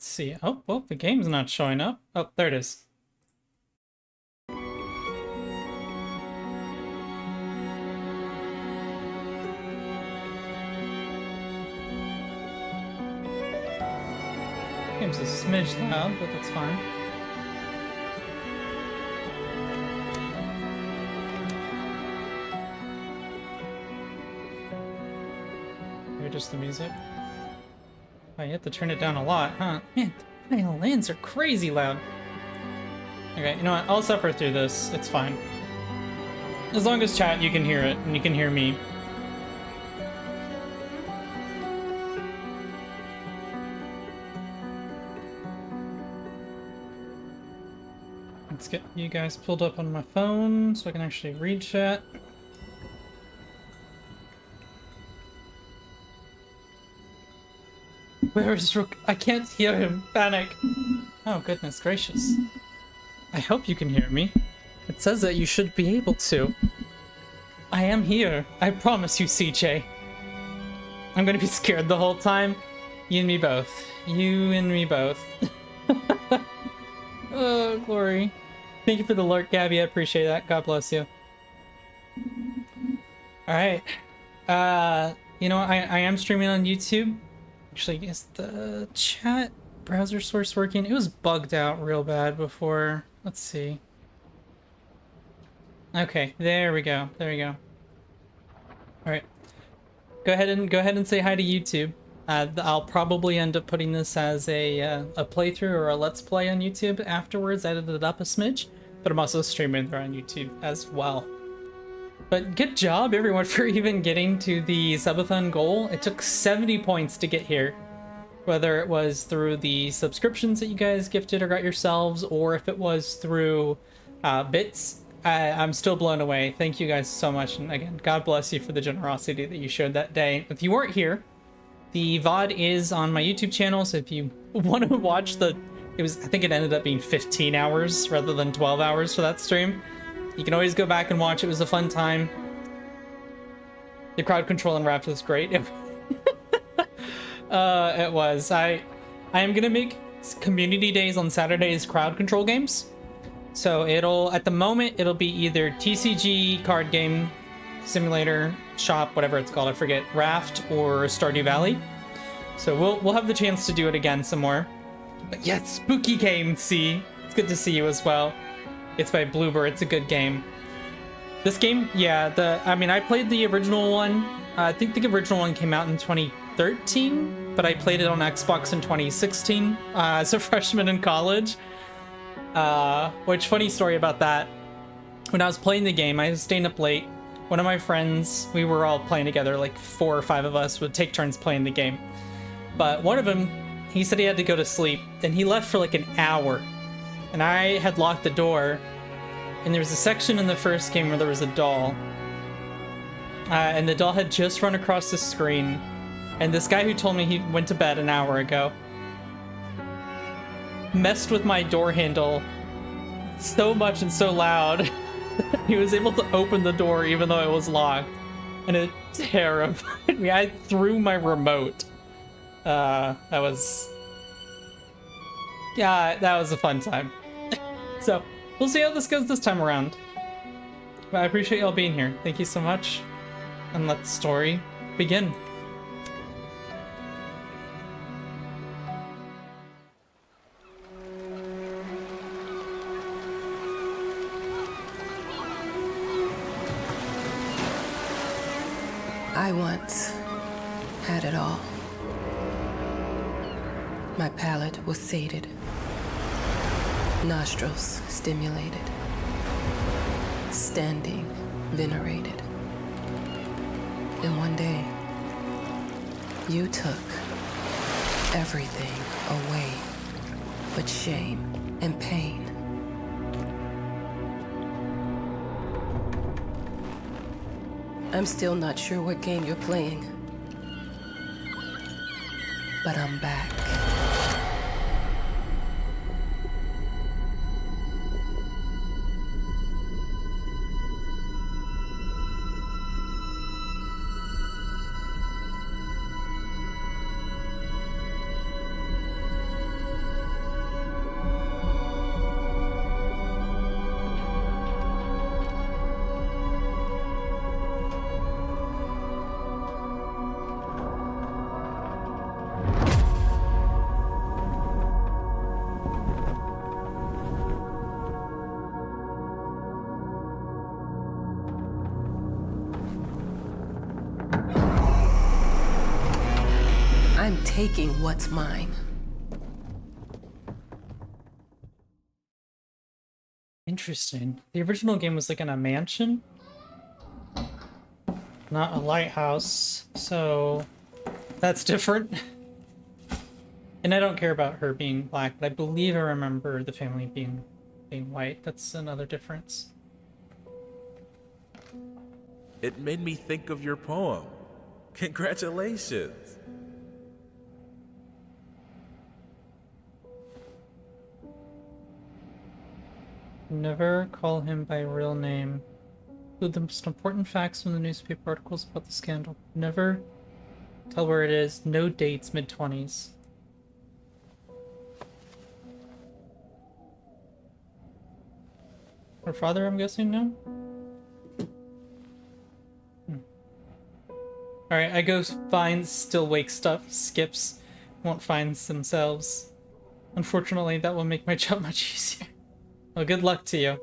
Let's see. Oh, well, the game's not showing up. Oh, there it is. Game's a smidge loud, but that's fine. Maybe just the music. Oh, you have to turn it down a lot, huh? Man, the violins are crazy loud. Okay, you know what? I'll suffer through this. It's fine. As long as chat, you can hear it, and you can hear me. Let's get you guys pulled up on my phone so I can actually read chat. Where is Rook? I can't hear him. Panic. Oh, goodness gracious. I hope you can hear me. It says that you should be able to. I am here. I promise you, CJ. I'm gonna be scared the whole time. You and me both. You and me both. Oh, glory. Thank you for the lurk, Gabby. I appreciate that. God bless you. Alright. You know, I am streaming on YouTube. Actually, is the chat browser source working? It was bugged out real bad before. Let's see. Okay, there we go. There we go. All right. Go ahead and say hi to YouTube. I'll probably end up putting this as a playthrough or a let's play on YouTube afterwards. Edit it up a smidge, but I'm also streaming there on YouTube as well. But good job, everyone, for even getting to the Subathon goal. It took 70 points to get here. Whether it was through the subscriptions that you guys gifted or got yourselves, or if it was through bits, I'm still blown away. Thank you guys so much. And again, God bless you for the generosity that you showed that day. If you weren't here, the VOD is on my YouTube channel, so if you want to watch I think it ended up being 15 hours rather than 12 hours for that stream. You can always go back and watch. It was a fun time. The crowd control and raft was great. It was. I am gonna make community days on Saturdays crowd control games. So at the moment it'll be either TCG card game simulator shop, whatever it's called, I forget, Raft or Stardew Valley. So we'll have the chance to do it again some more. But yes, spooky game. See, it's good to see you as well. It's by Bloober. It's a good game. This game, yeah, I played the original one. I think the original one came out in 2013, but I played it on Xbox in 2016 as a freshman in college. Which, funny story about that. When I was playing the game, I was staying up late. One of my friends, we were all playing together, like 4 or 5 of us would take turns playing the game. But one of them, he said he had to go to sleep, and he left for like an hour. And I had locked the door, and there was a section in the first game where there was a doll. And the doll had just run across the screen, and this guy who told me he went to bed an hour ago messed with my door handle so much and so loud he was able to open the door even though it was locked, and it terrified me. I threw my remote. That was a fun time. So we'll see how this goes this time around. But I appreciate y'all being here. Thank you so much, and let the story begin. I once had it all. My palate was sated, nostrils stimulated, standing venerated. And one day, you took everything away but shame and pain. I'm still not sure what game you're playing, but I'm back. taking what's mine. Interesting. The original game was like in a mansion, not a lighthouse, so that's different. And I don't care about her being black, but I believe I remember the family being white. That's another difference. It made me think of your poem. Congratulations. Never call him by real name. Include the most important facts from the newspaper articles about the scandal. Never tell where it is. No dates, mid-20s. Her father, I'm guessing, no? Alright, I go find still wake stuff. Skips won't find themselves. Unfortunately, that will make my job much easier. Well, good luck to you.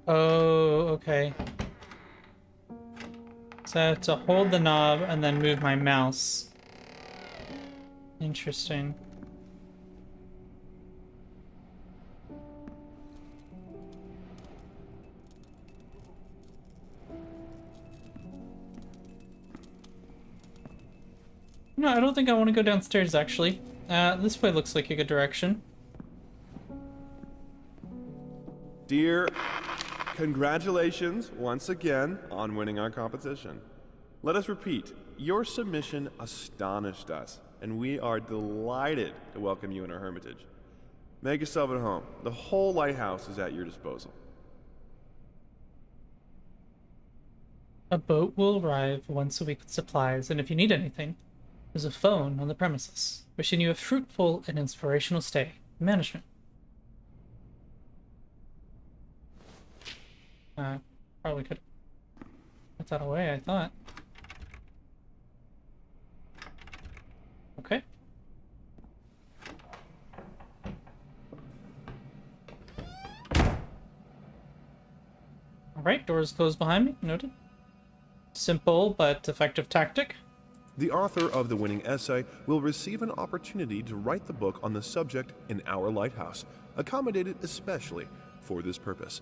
Oh, okay. So I have to hold the knob and then move my mouse. Interesting. No, I don't think I want to go downstairs, actually. This way looks like a good direction. Dear, congratulations once again on winning our competition. Let us repeat, your submission astonished us, and we are delighted to welcome you in our hermitage. Make yourself at home. The whole lighthouse is at your disposal. A boat will arrive once a week with supplies, and if you need anything, there's a phone on the premises. Wishing you a fruitful and inspirational stay. Management. Probably could put that away, I thought. Okay. Alright, doors closed behind me. Noted. Simple but effective tactic. The author of the winning essay will receive an opportunity to write the book on the subject in our lighthouse, accommodated especially for this purpose.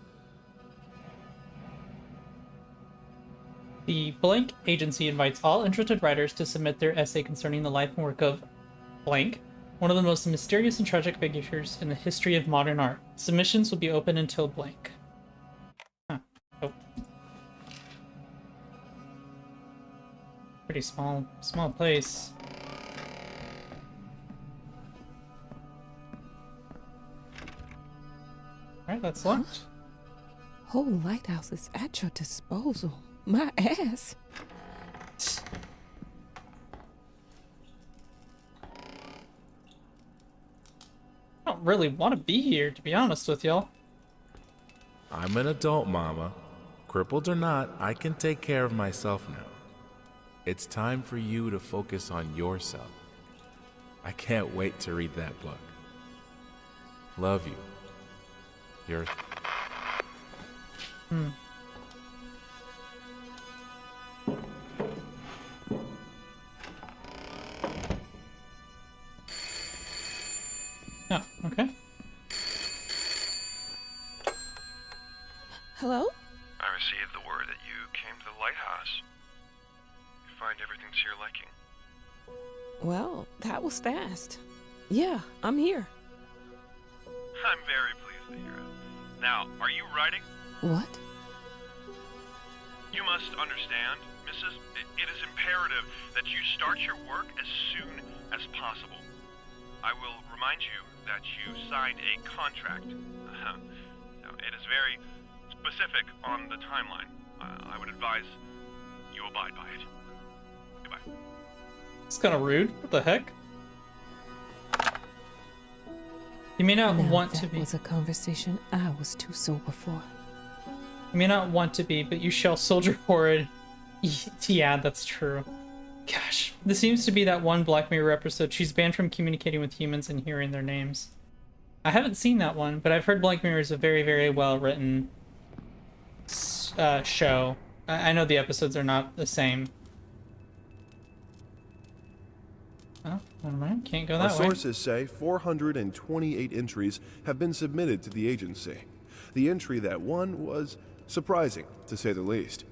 The blank agency invites all interested writers to submit their essay concerning the life and work of blank, one of the most mysterious and tragic figures in the history of modern art. Submissions will be open until blank. Huh. Oh. Pretty small place. Alright, that's locked. Whole lighthouse is at your disposal. My ass. I don't really want to be here, to be honest with y'all. I'm an adult, Mama. Crippled or not, I can take care of myself now. It's time for you to focus on yourself. I can't wait to read that book. Love you. Your... Oh, okay. Hello? I received the word that you came to the lighthouse. You find everything to your liking. Well, that was fast. Yeah, I'm here. I'm very pleased to hear it. Now, are you writing? What? You must understand, Mrs. It is imperative that you start your work as soon as possible. I will remind you that you signed a contract. So it is very specific on the timeline. I would advise you abide by it. Goodbye. It's kind of rude. What the heck? You may not Now want to that be. was a conversation I was too sober for. You may not want to be, but you shall soldier forward. Yeah, that's true. Gosh, this seems to be that one Black Mirror episode. She's banned from communicating with humans and hearing their names. I haven't seen that one, but I've heard Black Mirror is a very, very well written show. I know the episodes are not the same. Oh, never mind. Can't go that Our way. sources say 428 entries have been submitted to the agency. The entry that won was surprising, to say the least.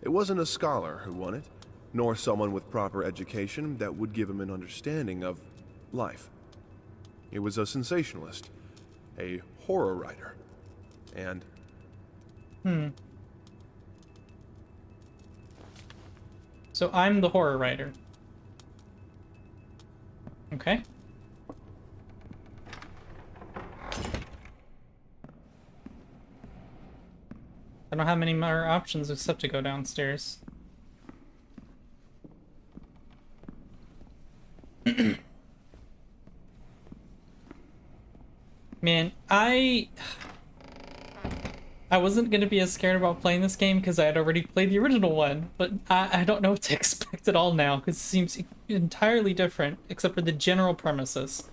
It wasn't a scholar who won it, nor someone with proper education that would give him an understanding of life. It was a sensationalist, a horror writer, and... So I'm the horror writer. Okay. I don't have many more options except to go downstairs. Man, I wasn't gonna be as scared about playing this game because I had already played the original one, but I don't know what to expect at all now because it seems entirely different, except for the general premises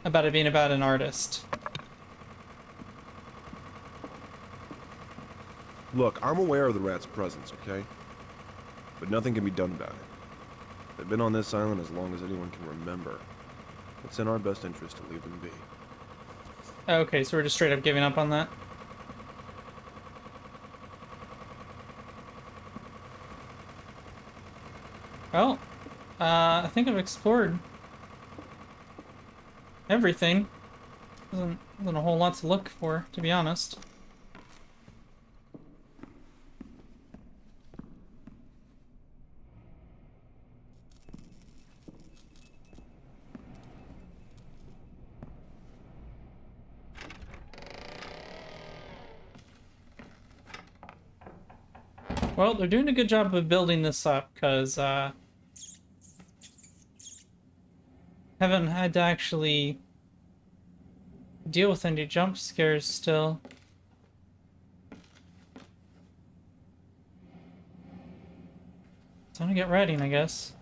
about it being about an artist. Look, I'm aware of the rat's presence, okay? But nothing can be done about it. They've been on this island as long as anyone can remember. It's in our best interest to leave them be. Okay, so we're just straight up giving up on that? Well, I think I've explored everything. Wasn't a whole lot to look for, to be honest. Well, they're doing a good job of building this up, because, haven't had to actually deal with any jump scares still. Time to get ready, I guess.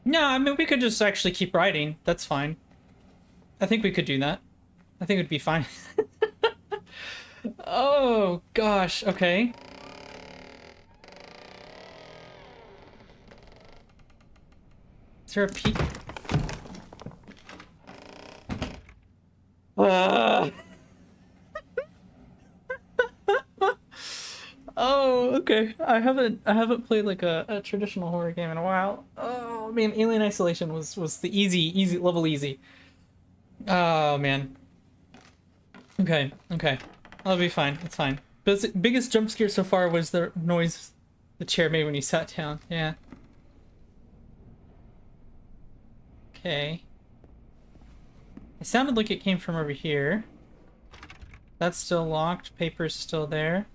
No, I mean, we could just actually keep riding. That's fine. I think we could do that. I think it would be fine. Oh, gosh. Okay. Is there a peak? Oh, okay. I haven't played like a traditional horror game in a while. Oh, man, Alien Isolation was the easy level easy. Oh, man. Okay. I'll be fine. It's fine. But the biggest jump scare so far was the noise the chair made when you sat down. Yeah. Okay. It sounded like it came from over here. That's still locked. Paper's still there.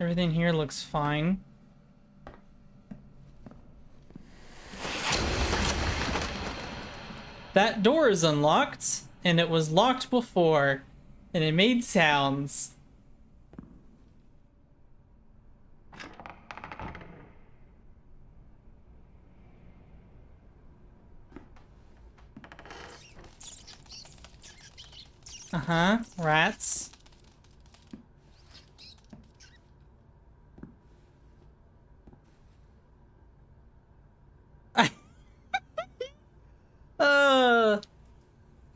Everything here looks fine. That door is unlocked, and it was locked before, and it made sounds. Uh-huh, rats.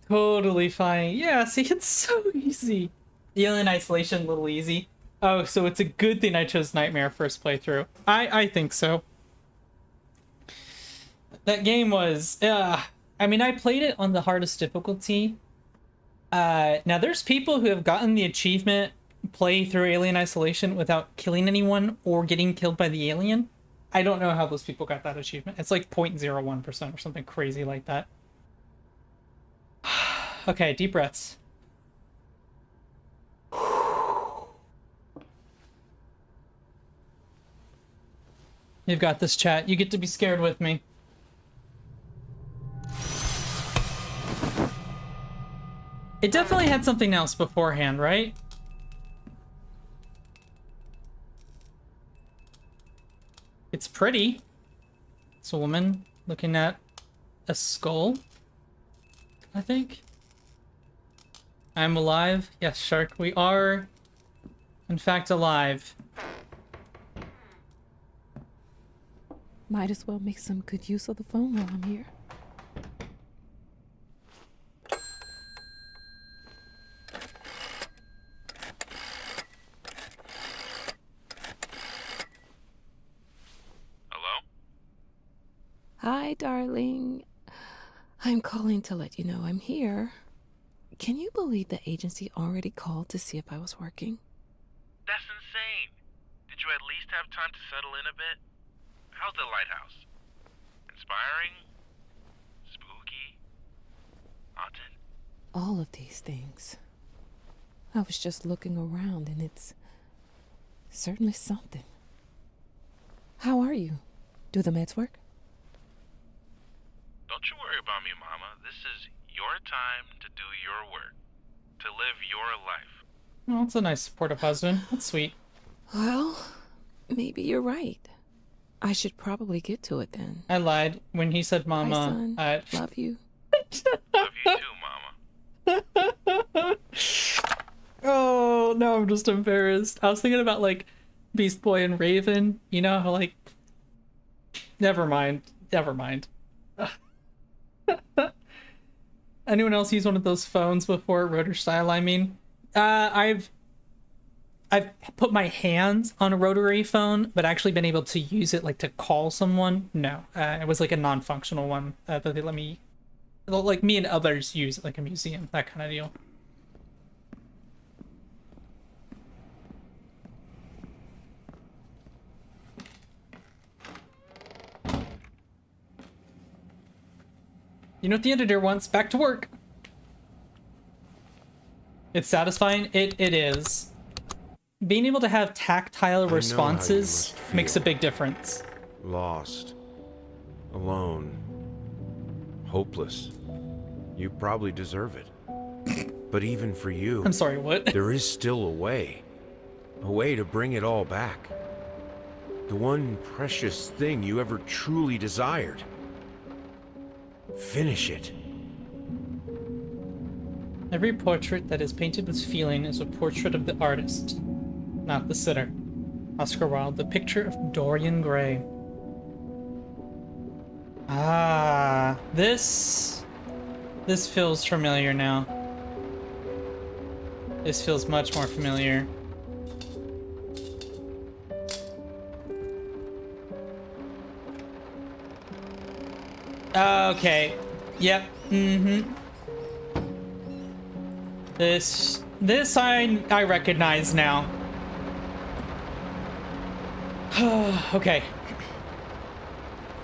Totally fine. Yeah, see, it's so easy. Alien Isolation, a little easy. Oh, so it's a good thing I chose Nightmare first playthrough. I think so. That game was, I mean, I played it on the hardest difficulty. Now there's people who have gotten the achievement play through Alien Isolation without killing anyone or getting killed by the alien. I don't know how those people got that achievement. It's like 0.01% or something crazy like that. Okay, deep breaths. You've got this, chat. You get to be scared with me. It definitely had something else beforehand, right? It's pretty. It's a woman looking at a skull, I think. I'm alive. Yes, Shark, we are, in fact, alive. Might as well make some good use of the phone while I'm here. Hello? Hi, darling. I'm calling to let you know I'm here. Can you believe the agency already called to see if I was working? That's insane. Did you at least have time to settle in a bit? How's the lighthouse? Inspiring? Spooky? Haunted? All of these things. I was just looking around and it's certainly something. How are you? Do the meds work? Don't you worry about me, Mama. This is your time to do your work. To live your life. Well, that's a nice supportive husband. That's sweet. Well, maybe you're right. I should probably get to it then. I lied when he said Bye, mama. son. Love you. Love you too, Mama. Oh, no, I'm just embarrassed. I was thinking about, like, Beast Boy and Raven. You know how, like... Never mind. Never mind. Anyone else use one of those phones before, rotor style, I mean? I've put my hands on a rotary phone, but actually been able to use it, like, to call someone. No. It was, like, a non-functional one that they let me... Like, me and others use it, like a museum, that kind of deal. You know what the editor wants? Back to work. It's satisfying. It is. Being able to have tactile responses makes a big difference. Lost. Alone. Hopeless. You probably deserve it. But even for you, I'm sorry, what? there is still a way. A way to bring it all back. The one precious thing you ever truly desired. Finish it. Every portrait that is painted with feeling is a portrait of the artist, not the sitter. Oscar Wilde, The Picture of Dorian Gray. Ah, this feels familiar now. This feels much more familiar. Okay. Yep. Mm-hmm. This I recognize now. Okay.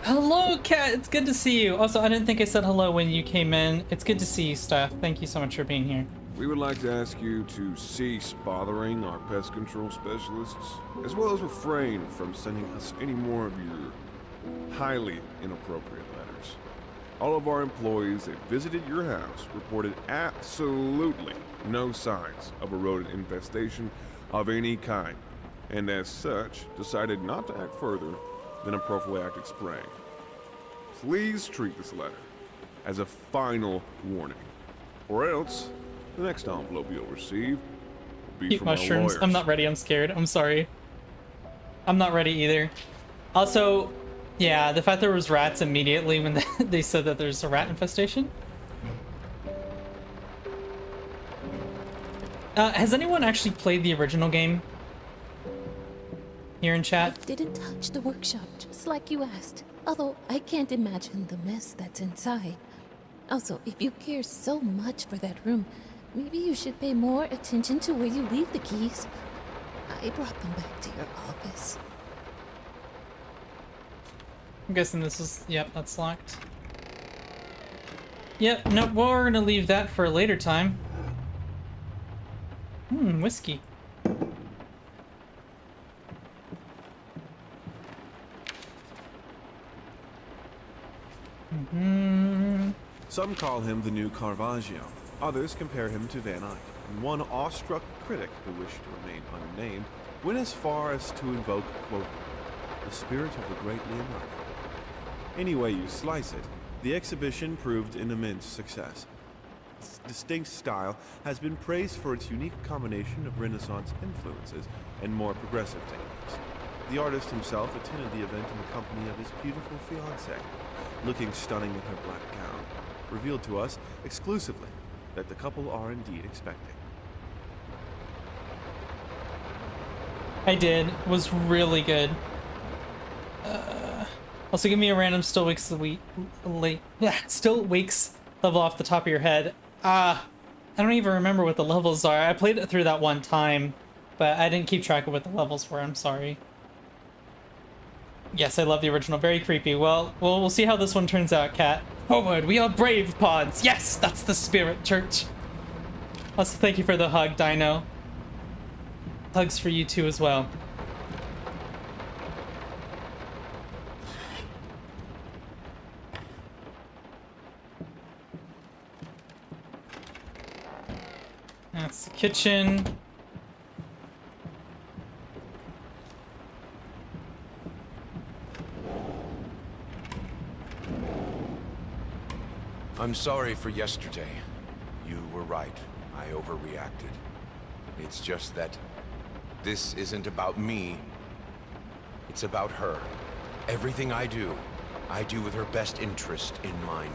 Hello, Kat. It's good to see you. Also, I didn't think I said hello when you came in. It's good to see you, Steph. Thank you so much for being here. We would like to ask you to cease bothering our pest control specialists, as well as refrain from sending us any more of your highly inappropriate letters. All of our employees that visited your house reported absolutely no signs of a rodent infestation of any kind, and as such, decided not to act further than a prophylactic spraying. Please treat this letter as a final warning, or else the next envelope you'll receive will be Eat from our mushrooms. lawyers. I'm not ready. I'm scared. I'm sorry. I'm not ready either. Also, yeah, the fact there was rats immediately when they said that there's a rat infestation. Has anyone actually played the original game? Here in chat? Didn't touch the workshop, just like you asked. Although I can't imagine the mess that's inside. Also, if you care so much for that room, maybe you should pay more attention to where you leave the keys. I brought them back to your office. I'm guessing this is... Yep, that's locked. Yep, nope, we're gonna leave that for a later time. Whiskey. Some call him the new Caravaggio, Others compare him to Van Eyck, and one awestruck critic who wished to remain unnamed went as far as to invoke, quote, the spirit of the great Leonardo. Any way you slice it, the exhibition proved an immense success. Its distinct style has been praised for its unique combination of Renaissance influences and more progressive techniques. The artist himself attended the event in the company of his beautiful fiancée, looking stunning in her black gown, revealed to us exclusively that the couple are indeed expecting. I did. It was really good. Also, give me a random still wakes still wakes level off the top of your head. I don't even remember what the levels are. I played it through that one time, but I didn't keep track of what the levels were. I'm sorry. Yes, I love the original. Very creepy. Well, we'll see how this one turns out, Cat. Forward, we are brave pods. Yes, that's the spirit, church. Also, thank you for the hug, Dino. Hugs for you too as well. That's the kitchen. I'm sorry for yesterday. You were right. I overreacted. It's just that this isn't about me. It's about her. Everything I do with her best interest in mind.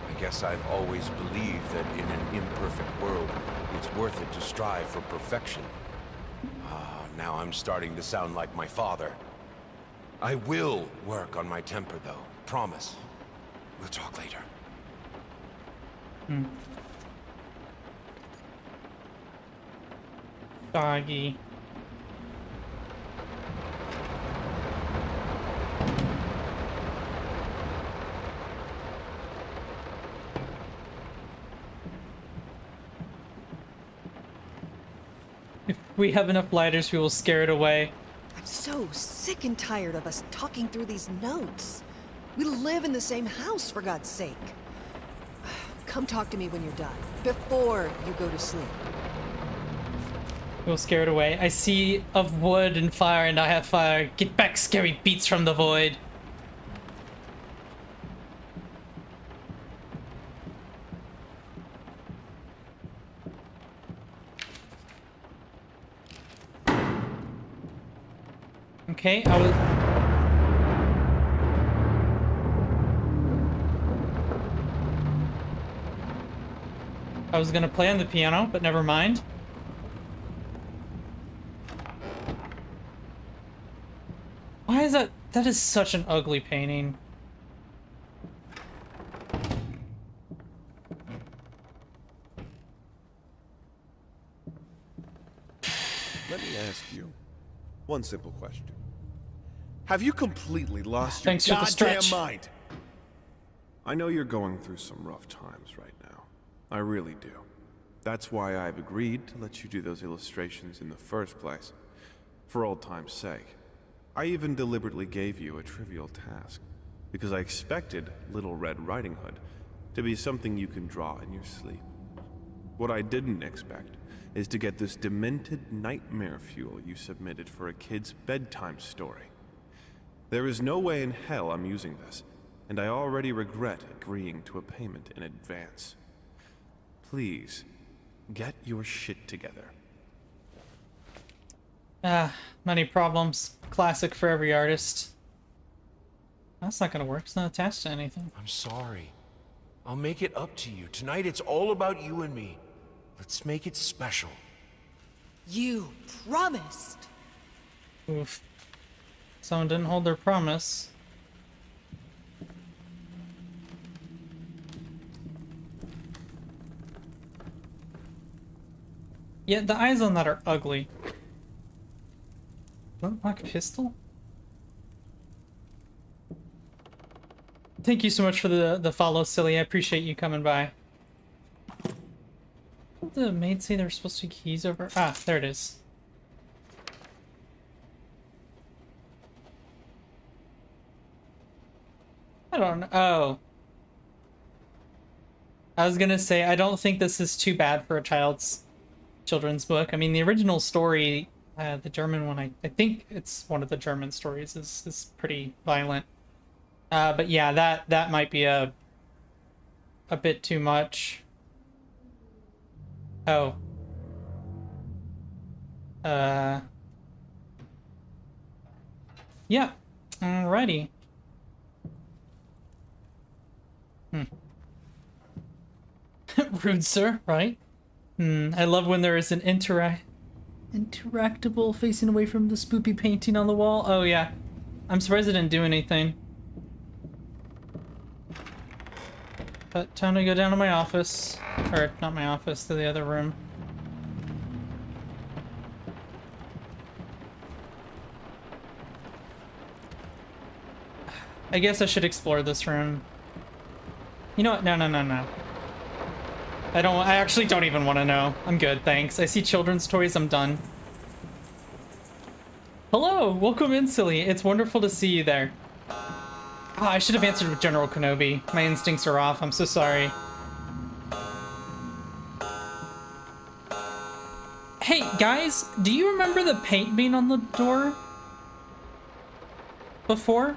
I guess I've always believed that in an imperfect world, it's worth it to strive for perfection. Now I'm starting to sound like my father. I will work on my temper, though. Promise. We'll talk later. Doggy. If we have enough lighters, we will scare it away. I'm so sick and tired of us talking through these notes. We live in the same house, for God's sake. Come talk to me when you're done, before you go to sleep. We'll scare it away. I see of wood and fire, and I have fire. Get back, scary beats from the void. Okay, I was gonna play on the piano, but never mind. Why is that? That is such an ugly painting. Let me ask you one simple question. Have you completely lost your Thanks for the goddamn stretch. mind? I know you're going through some rough times right now. I really do. That's why I've agreed to let you do those illustrations in the first place. For old time's sake. I even deliberately gave you a trivial task, because I expected Little Red Riding Hood to be something you can draw in your sleep. What I didn't expect is to get this demented nightmare fuel you submitted for a kid's bedtime story. There is no way in hell I'm using this, and I already regret agreeing to a payment in advance. Please, get your shit together. Money problems. Classic for every artist. That's not gonna work. It's not attached to anything. I'm sorry. I'll make it up to you. Tonight it's all about you and me. Let's make it special. You promised. Oof. Someone didn't hold their promise. Yeah, the eyes on that are ugly. Black pistol? Thank you so much for the follow, Silly. I appreciate you coming by. Did the maid say there were supposed to be keys over? Ah, there it is. I don't know. Oh. I was gonna say, I don't think this is too bad for a children's book. I mean, the original story, the German one, I think it's one of the German stories, is pretty violent. But yeah, that might be a bit too much. Oh. Yeah. Alrighty. Rude, sir, right? I love when there is an interactable facing away from the spoopy painting on the wall. Oh, yeah. I'm surprised it didn't do anything. But time to go down to my office. Or, not my office, to the other room. I guess I should explore this room. You know what? No. I actually don't even want to know. I'm good, thanks. I see children's toys, I'm done. Hello, welcome in, Silly. It's wonderful to see you there. Oh, I should have answered with General Kenobi. My instincts are off, I'm so sorry. Hey, guys, do you remember the paint being on the door? Before?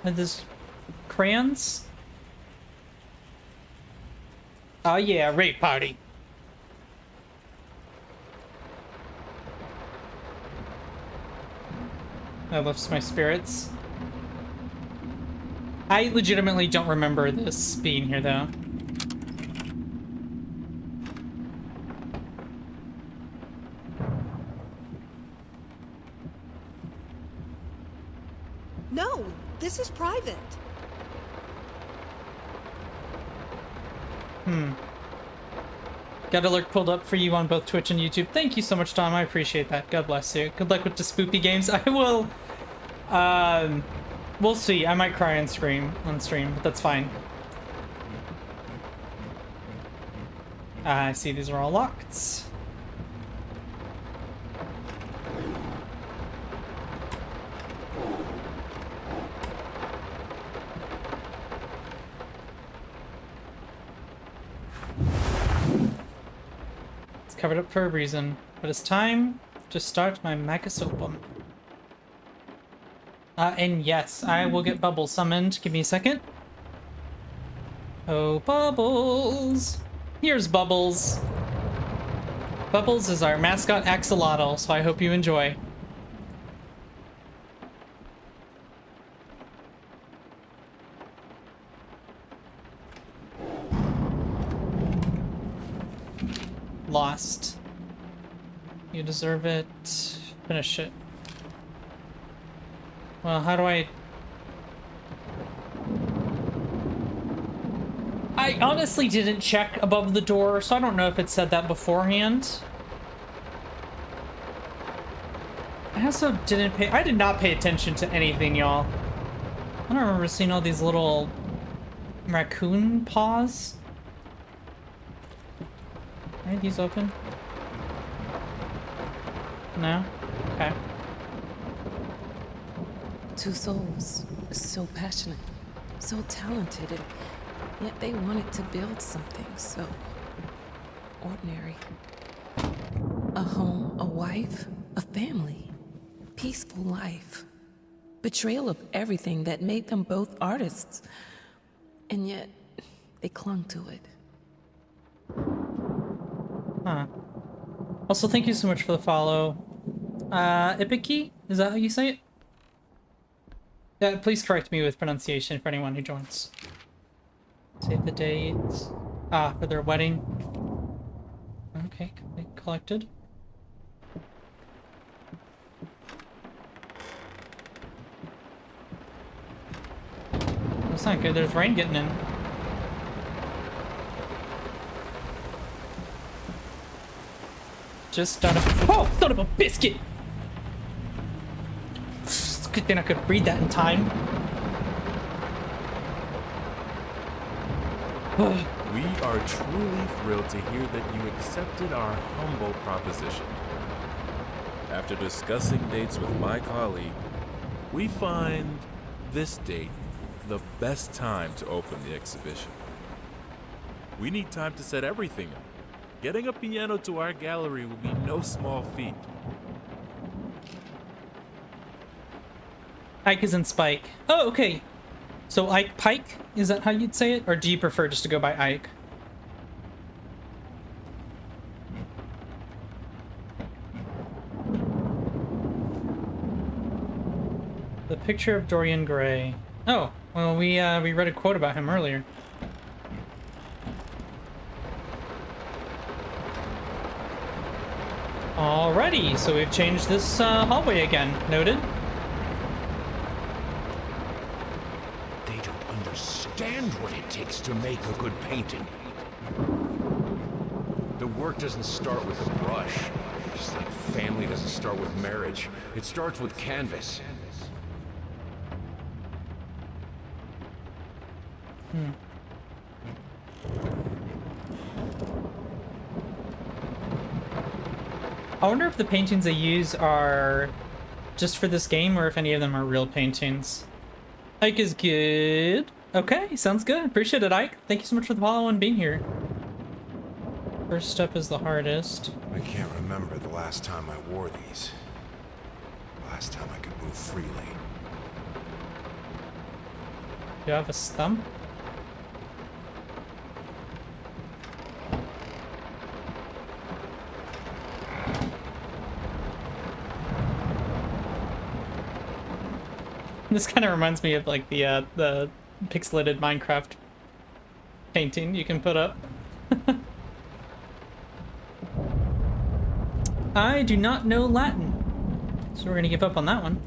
With this crayons? Oh yeah, rave party. That lifts my spirits. I legitimately don't remember this being here though. No, this is private. Got alert pulled up for you on both Twitch and YouTube. Thank you so much, Tom. I appreciate that. God bless you. Good luck with the spoopy games. I will. We'll see. I might cry and scream on stream, but that's fine. I see these are all locked. Covered up for a reason, but it's time to start my Magasopum. And yes, I will get Bubbles summoned. Give me a second. Oh, Bubbles! Here's Bubbles. Bubbles is our mascot axolotl, so I hope you enjoy. Lost. You deserve it. Finish it. Well, how do I honestly didn't check above the door, so I don't know if it said that beforehand. I also I did not pay attention to anything, y'all. I don't remember seeing all these little raccoon paws. Are these open? No? Okay. Two souls, so passionate, so talented, and yet they wanted to build something so ordinary. A home, a wife, a family, peaceful life. Betrayal of everything that made them both artists, and yet they clung to it. Huh. Also, thank you so much for the follow. Ipiki? Is that how you say it? Yeah, please correct me with pronunciation for anyone who joins. Save the date. Ah, for their wedding. Okay, collected. That's not good. There's rain getting in. Just start a— oh, son of a biscuit! It's a good thing I could read that in time. We are truly thrilled to hear that you accepted our humble proposition. After discussing dates with my colleague, we find this date the best time to open the exhibition. We need time to set everything up. Getting a piano to our gallery will be no small feat. Ike is in Spike. Oh, okay. So Ike Pike? Is that how you'd say it? Or do you prefer just to go by Ike? The picture of Dorian Gray. Oh, well, we read a quote about him earlier. Alrighty, so we've changed this hallway again. Noted. They don't understand what it takes to make a good painting. The work doesn't start with a brush. Just like family doesn't start with marriage. It starts with canvas. I wonder if the paintings they use are just for this game or if any of them are real paintings. Ike is good. Okay, sounds good. Appreciate it, Ike. Thank you so much for the follow and being here. First step is the hardest. I can't remember the last time I wore these. Last time I could move freely. Do you have a stump? This kind of reminds me of like the pixelated Minecraft painting you can put up. I do not know Latin, so we're gonna give up on that one.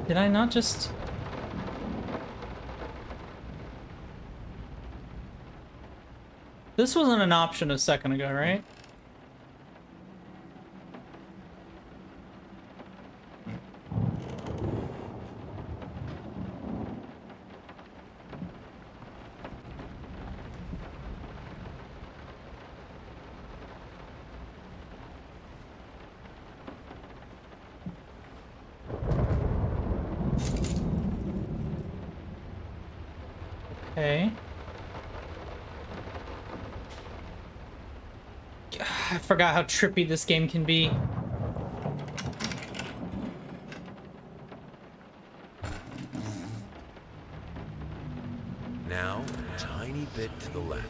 Did I not just... This wasn't an option a second ago, right? Okay. I forgot how trippy this game can be. Now, a tiny bit to the left.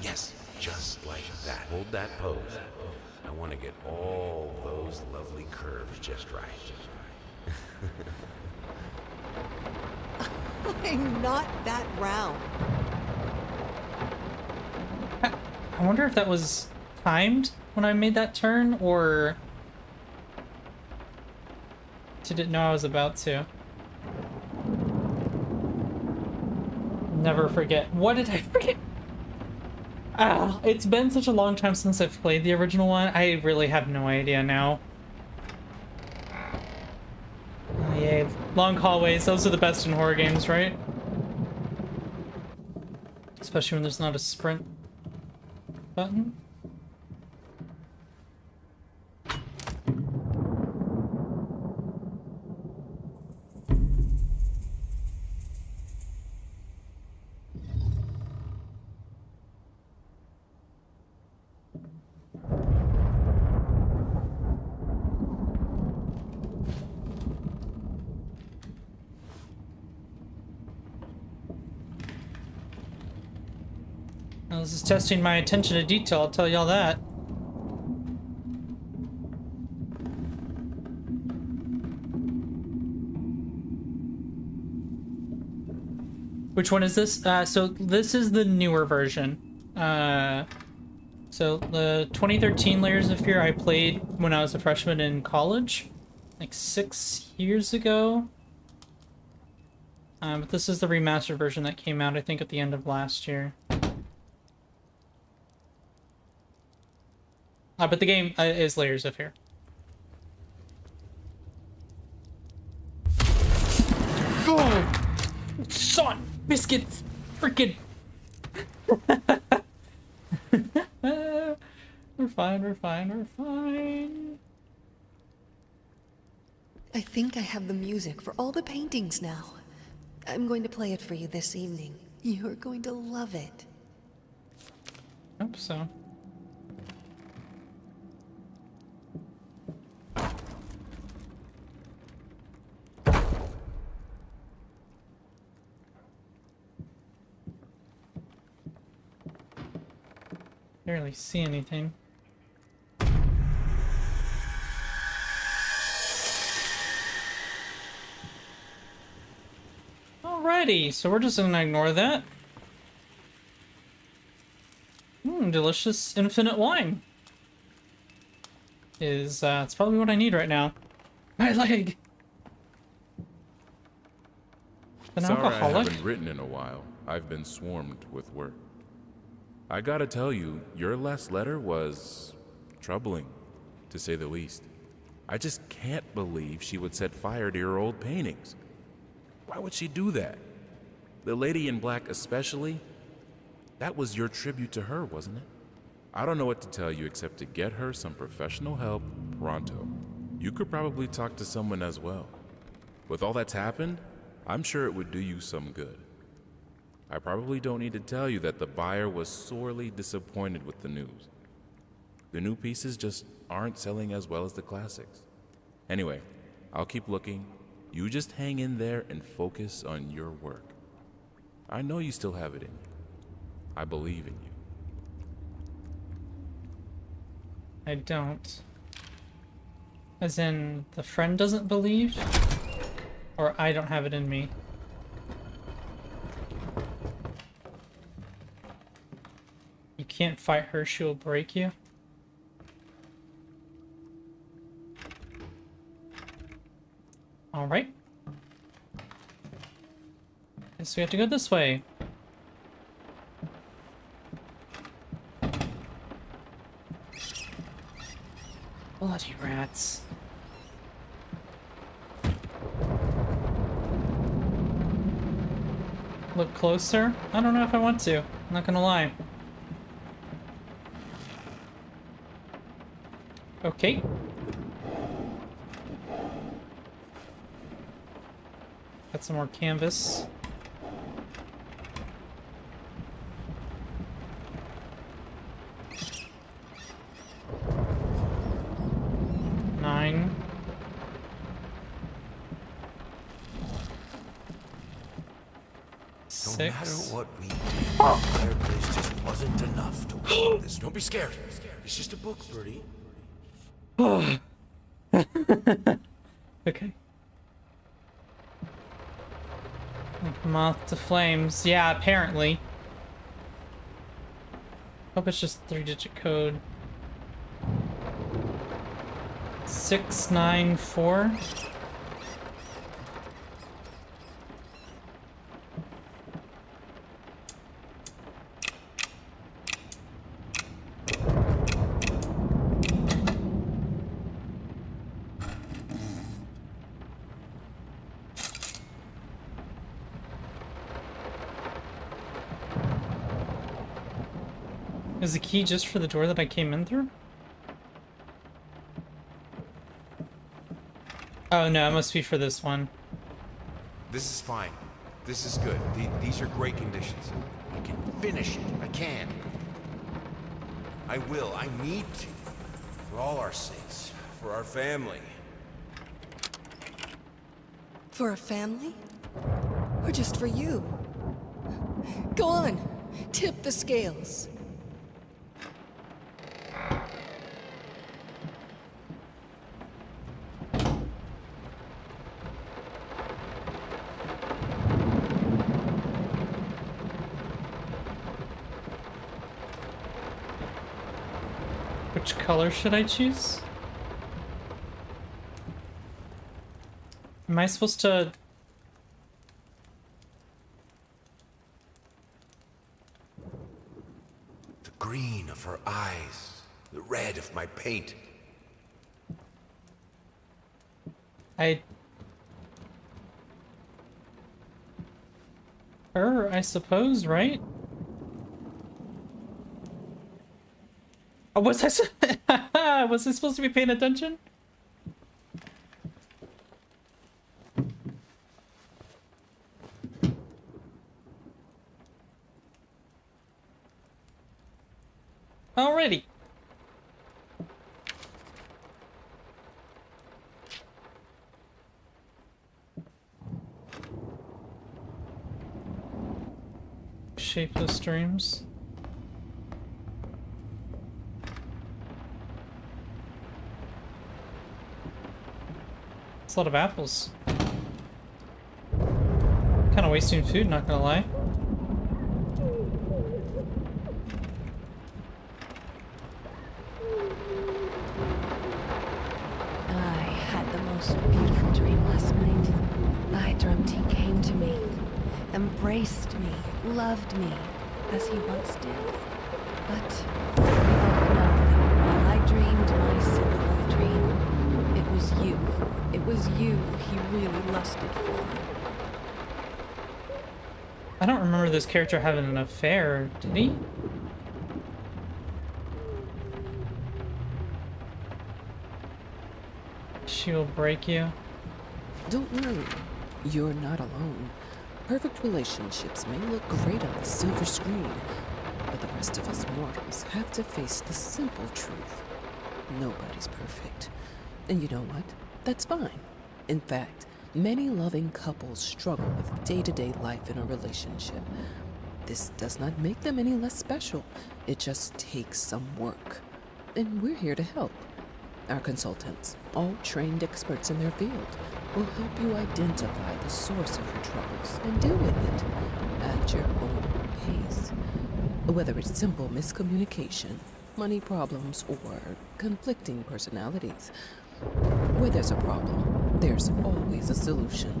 Yes, just like that. Hold that pose. I want to get all those lovely curves just right. I'm not that round. I wonder if that was timed when I made that turn, or didn't know I was about to. Never forget. What did I forget? Ah, it's been such a long time since I've played the original one. I really have no idea now. Oh, yay. Long hallways, those are the best in horror games, right? Especially when there's not a sprint button. Now, this is testing my attention to detail, I'll tell y'all that. Which one is this? So this is the newer version. So the 2013 Layers of Fear I played when I was a freshman in college, like 6 years ago. But this is the remastered version that came out, I think, at the end of last year. But the game is Layers of Fear. Oh! Son! Biscuits! Frickin'! We're fine, we're fine, we're fine. I think I have the music for all the paintings now. I'm going to play it for you this evening. You're going to love it. Hope so. Barely see anything. Alrighty, so we're just gonna ignore that. Delicious infinite wine. It's probably what I need right now. My leg! An Sorry I alcoholic? haven't written in a while. I've been swarmed with work. I gotta tell you, your last letter was troubling, to say the least. I just can't believe she would set fire to your old paintings. Why would she do that? The lady in black especially? That was your tribute to her, wasn't it? I don't know what to tell you except to get her some professional help pronto. You could probably talk to someone as well. With all that's happened, I'm sure it would do you some good. I probably don't need to tell you that the buyer was sorely disappointed with the news. The new pieces just aren't selling as well as the classics. Anyway, I'll keep looking. You just hang in there and focus on your work. I know you still have it in you. I believe in you. I don't. As in, the friend doesn't believe? Or I don't have it in me? You can't fight her, she'll break you? Alright. Guess we have to go this way. Bloody rats. Look closer? I don't know if I want to. I'm not gonna lie. Okay. Got some more canvas. Nine. No Six. matter what we did, the fireplace just wasn't enough to warm this. Don't be scared. It's just a book, Birdie. Okay. Like moth to flames. Yeah, apparently. Hope it's just 3-digit code. 694. Is the key just for the door that I came in through? Oh no, it must be for this one. This is fine. This is good. These are great conditions. I can finish it. I can. I will. I need to. For all our sakes. For our family. For a family? Or just for you? Go on. Tip the scales. Which color should I choose? Am I supposed to... The green of her eyes. The red of my paint. Her, I suppose, right? Oh, was I supposed to be paying attention? Alrighty. Shapeless dreams. It's a lot of apples. Kind of wasting food, not gonna lie. I had the most beautiful dream last night. I dreamt he came to me, embraced me, loved me, as he once did. But we both know that while I dreamed my simple dream, it was you. It was you he really lusted for. I don't remember this character having an affair, did he? She will break you. Don't worry, you're not alone. Perfect relationships may look great on the silver screen, but the rest of us mortals have to face the simple truth. Nobody's perfect. And you know what? That's fine. In fact, many loving couples struggle with day-to-day life in a relationship. This does not make them any less special. It just takes some work. And we're here to help. Our consultants, all trained experts in their field, will help you identify the source of your troubles and deal with it at your own pace. Whether it's simple miscommunication, money problems, or conflicting personalities, where there's a problem, there's always a solution.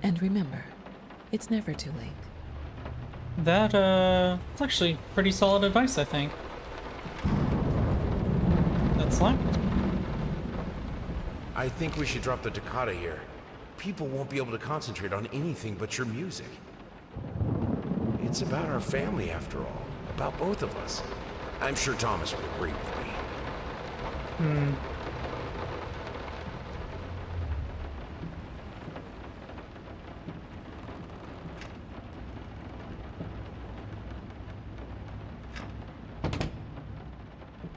And remember, it's never too late. It's actually pretty solid advice, I think. That's locked. I think we should drop the toccata here. People won't be able to concentrate on anything but your music. It's about our family, after all. About both of us. I'm sure Thomas would agree with me.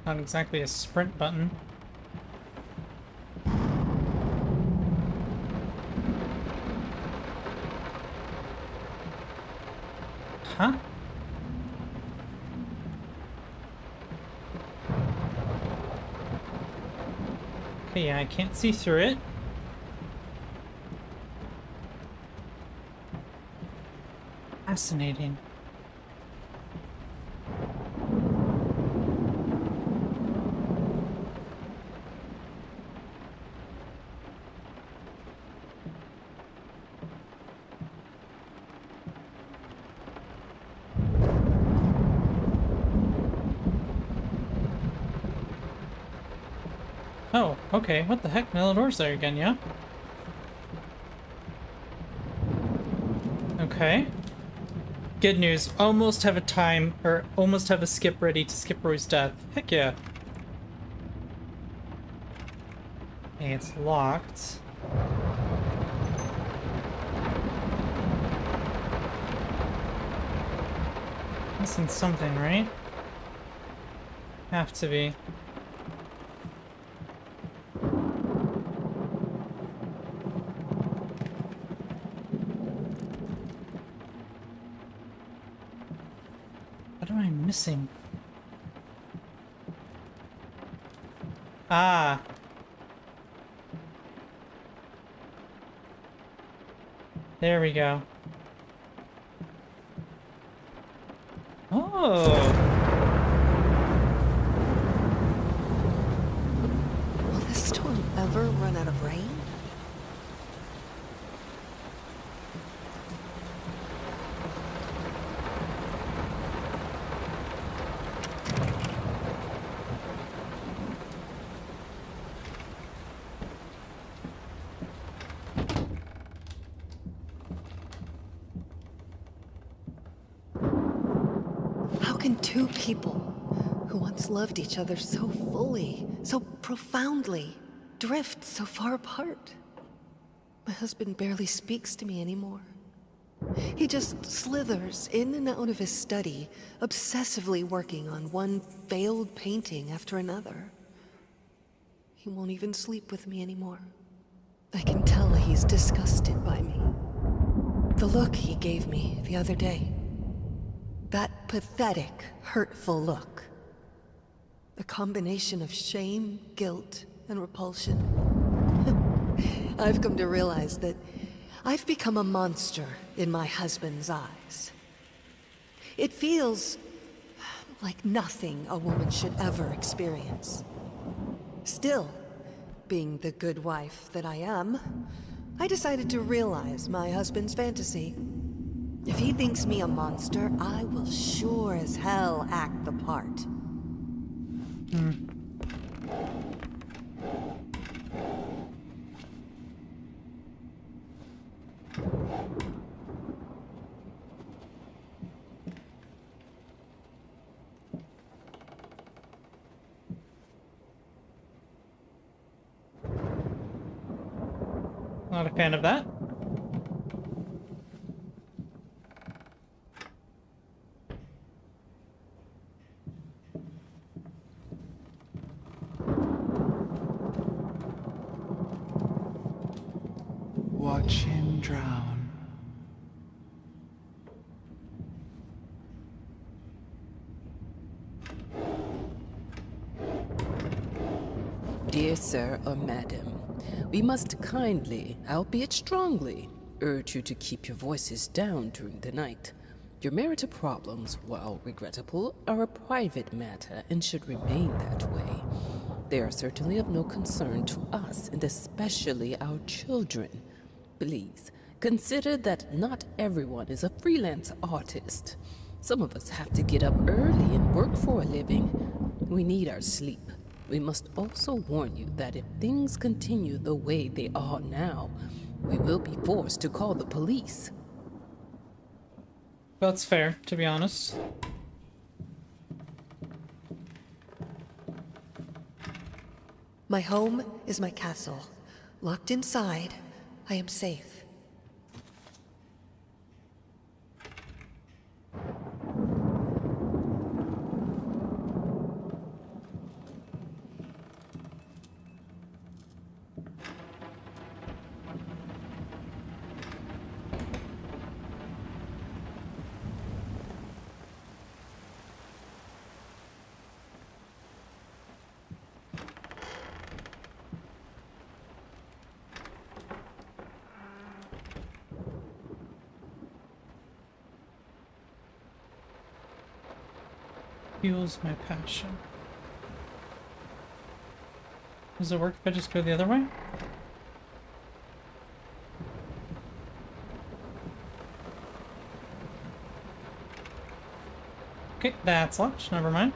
Not exactly a sprint button. Huh? Okay, yeah, I can't see through it. Fascinating. Oh, okay. What the heck? Now the door's there again, yeah? Okay. Good news. Almost have a skip ready to skip Roy's death. Heck yeah. Okay, it's locked. Missing something, right? Have to be. Missing. Ah. There we go. Oh. Will this storm ever run out of rain? Can two people who once loved each other so fully, so profoundly, drift so far apart? My husband barely speaks to me anymore. He just slithers in and out of his study, obsessively working on one failed painting after another. He won't even sleep with me anymore. I can tell he's disgusted by me. The look he gave me the other day. That pathetic, hurtful look. The combination of shame, guilt, and repulsion. I've come to realize that I've become a monster in my husband's eyes. It feels like nothing a woman should ever experience. Still, being the good wife that I am, I decided to realize my husband's fantasy. If he thinks me a monster, I will sure as hell act the part. Not a fan of that. Watch him drown. Dear sir or madam, we must kindly, albeit strongly, urge you to keep your voices down during the night. Your marital problems, while regrettable, are a private matter and should remain that way. They are certainly of no concern to us, and especially our children. Please, consider that not everyone is a freelance artist. Some of us have to get up early and work for a living. We need our sleep. We must also warn you that if things continue the way they are now, we will be forced to call the police. That's fair, to be honest. My home is my castle. Locked inside, I am safe. Fuels my passion. Does it work if I just go the other way? Okay, that's locked. Never mind.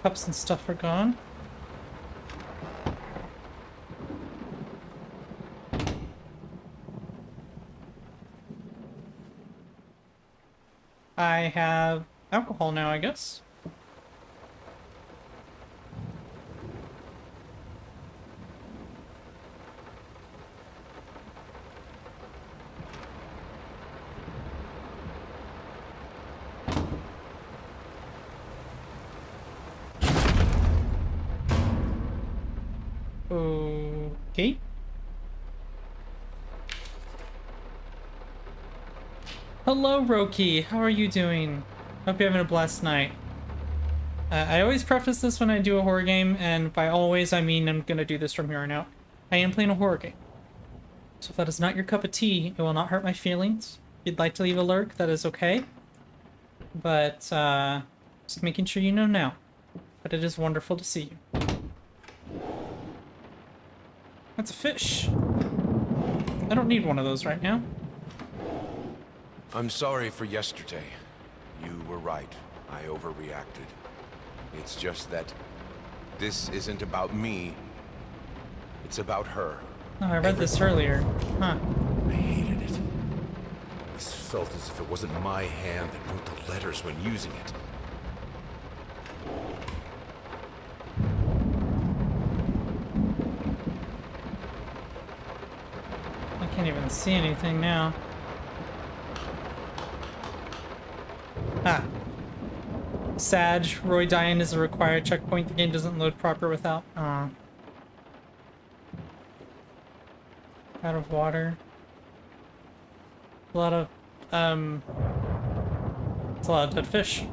Cups and stuff are gone. I have alcohol now, I guess. Okay. Hello, Roki. How are you doing? Hope you're having a blessed night. I always preface this when I do a horror game, and by always, I mean I'm gonna do this from here on out. I am playing a horror game. So if that is not your cup of tea, it will not hurt my feelings. If you'd like to leave a lurk, that is okay. But, just making sure you know now. But it is wonderful to see you. That's a fish. I don't need one of those right now. I'm sorry for yesterday. You were right. I overreacted. It's just that this isn't about me. It's about her. Oh, I read this earlier. Huh. I hated it. This felt as if it wasn't my hand that wrote the letters when using it. Can't even see anything now. Ah. Sag, Roy dying is a required checkpoint. The game doesn't load proper without... Out of water. A lot of... It's a lot of dead fish.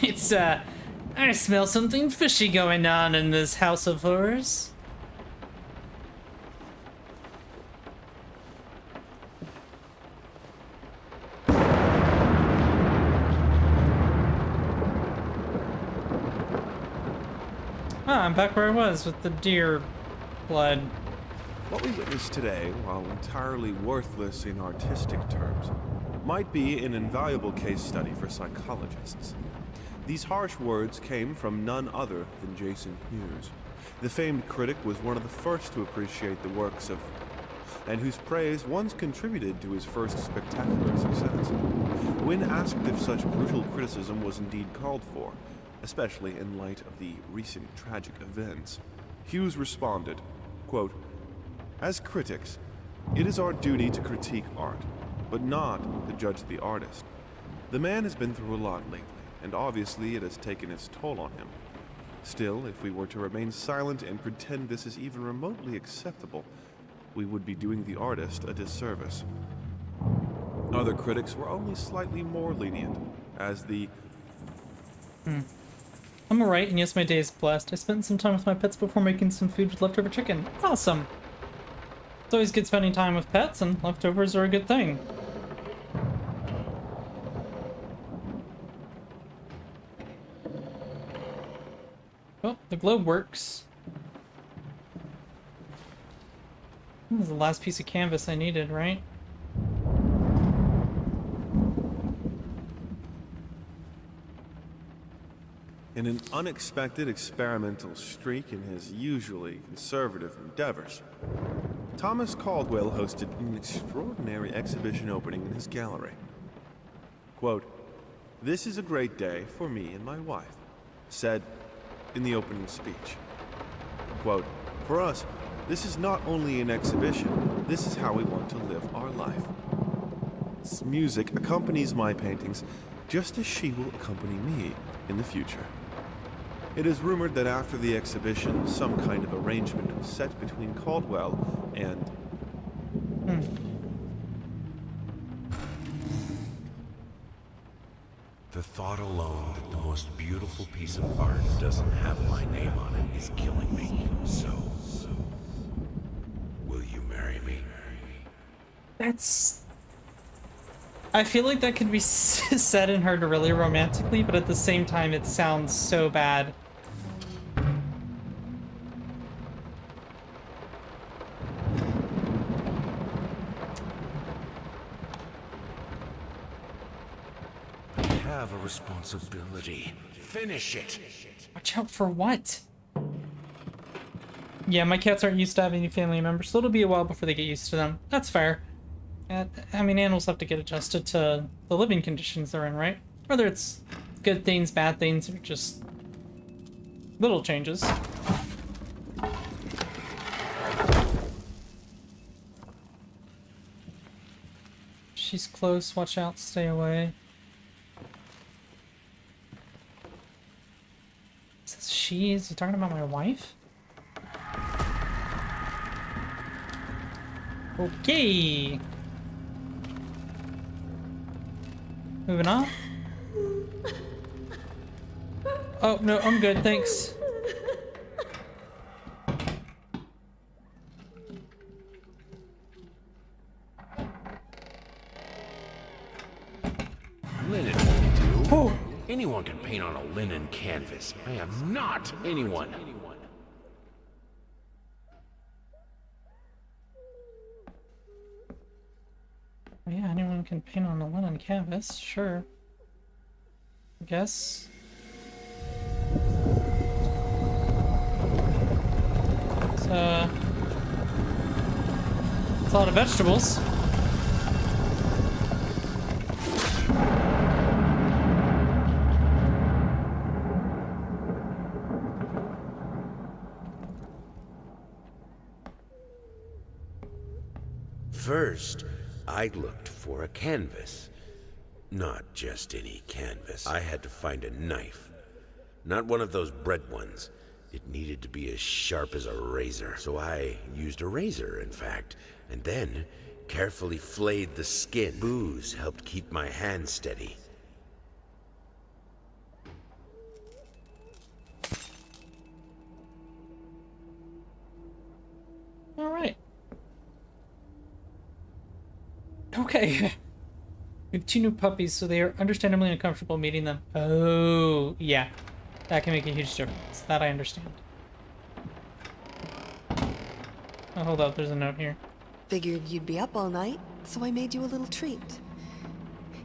It's, I smell something fishy going on in this house of horrors. Ah, I'm back where I was with the deer blood. What we witnessed today, while entirely worthless in artistic terms, might be an invaluable case study for psychologists. These harsh words came from none other than Jason Hughes. The famed critic was one of the first to appreciate the works of, and whose praise once contributed to his first spectacular success. When asked if such brutal criticism was indeed called for, especially in light of the recent tragic events, Hughes responded, quote, "As critics, it is our duty to critique art, but not to judge the artist. The man has been through a lot lately, and obviously it has taken its toll on him. Still, if we were to remain silent and pretend this is even remotely acceptable, we would be doing the artist a disservice." Other critics were only slightly more lenient, as the... I'm alright, and yes, my day is blessed. I spent some time with my pets before making some food with leftover chicken. That's awesome! It's always good spending time with pets, and leftovers are a good thing. Oh, the globe works. This is the last piece of canvas I needed, right? In an unexpected experimental streak in his usually conservative endeavors, Thomas Caldwell hosted an extraordinary exhibition opening in his gallery. Quote, "This is a great day for me and my wife," said in the opening speech. Quote, "For us, this is not only an exhibition, this is how we want to live our life. This music accompanies my paintings just as she will accompany me in the future." It is rumored that after the exhibition, some kind of arrangement was set between Caldwell and... The thought alone that the most beautiful piece of art doesn't have my name on it is killing me. So, will you marry me? That's... I feel like that could be said and heard really romantically, but at the same time it sounds so bad. I have a responsibility. Finish it. Watch out for what? Yeah, my cats aren't used to having any family members, so it'll be a while before they get used to them. That's fair. I mean, animals have to get adjusted to the living conditions they're in, right? Whether it's good things, bad things, or just little changes. She's close, watch out, stay away. It says she, is he talking about my wife? Okay. Moving on. Oh, no, I'm good, thanks. Linen will do. Oh. Anyone can paint on a linen canvas. I am not anyone. Yeah, anyone can paint on a linen canvas, sure. I guess. It's a lot of vegetables. First, I looked for a canvas. Not just any canvas. I had to find a knife. Not one of those bread ones. It needed to be as sharp as a razor. So I used a razor, in fact, and then carefully flayed the skin. Booze helped keep my hand steady. All right. Okay. We have 2 new puppies, so they are understandably uncomfortable meeting them. Oh, yeah. That can make a huge difference. That I understand. Oh, hold up. There's a note here. Figured you'd be up all night, so I made you a little treat.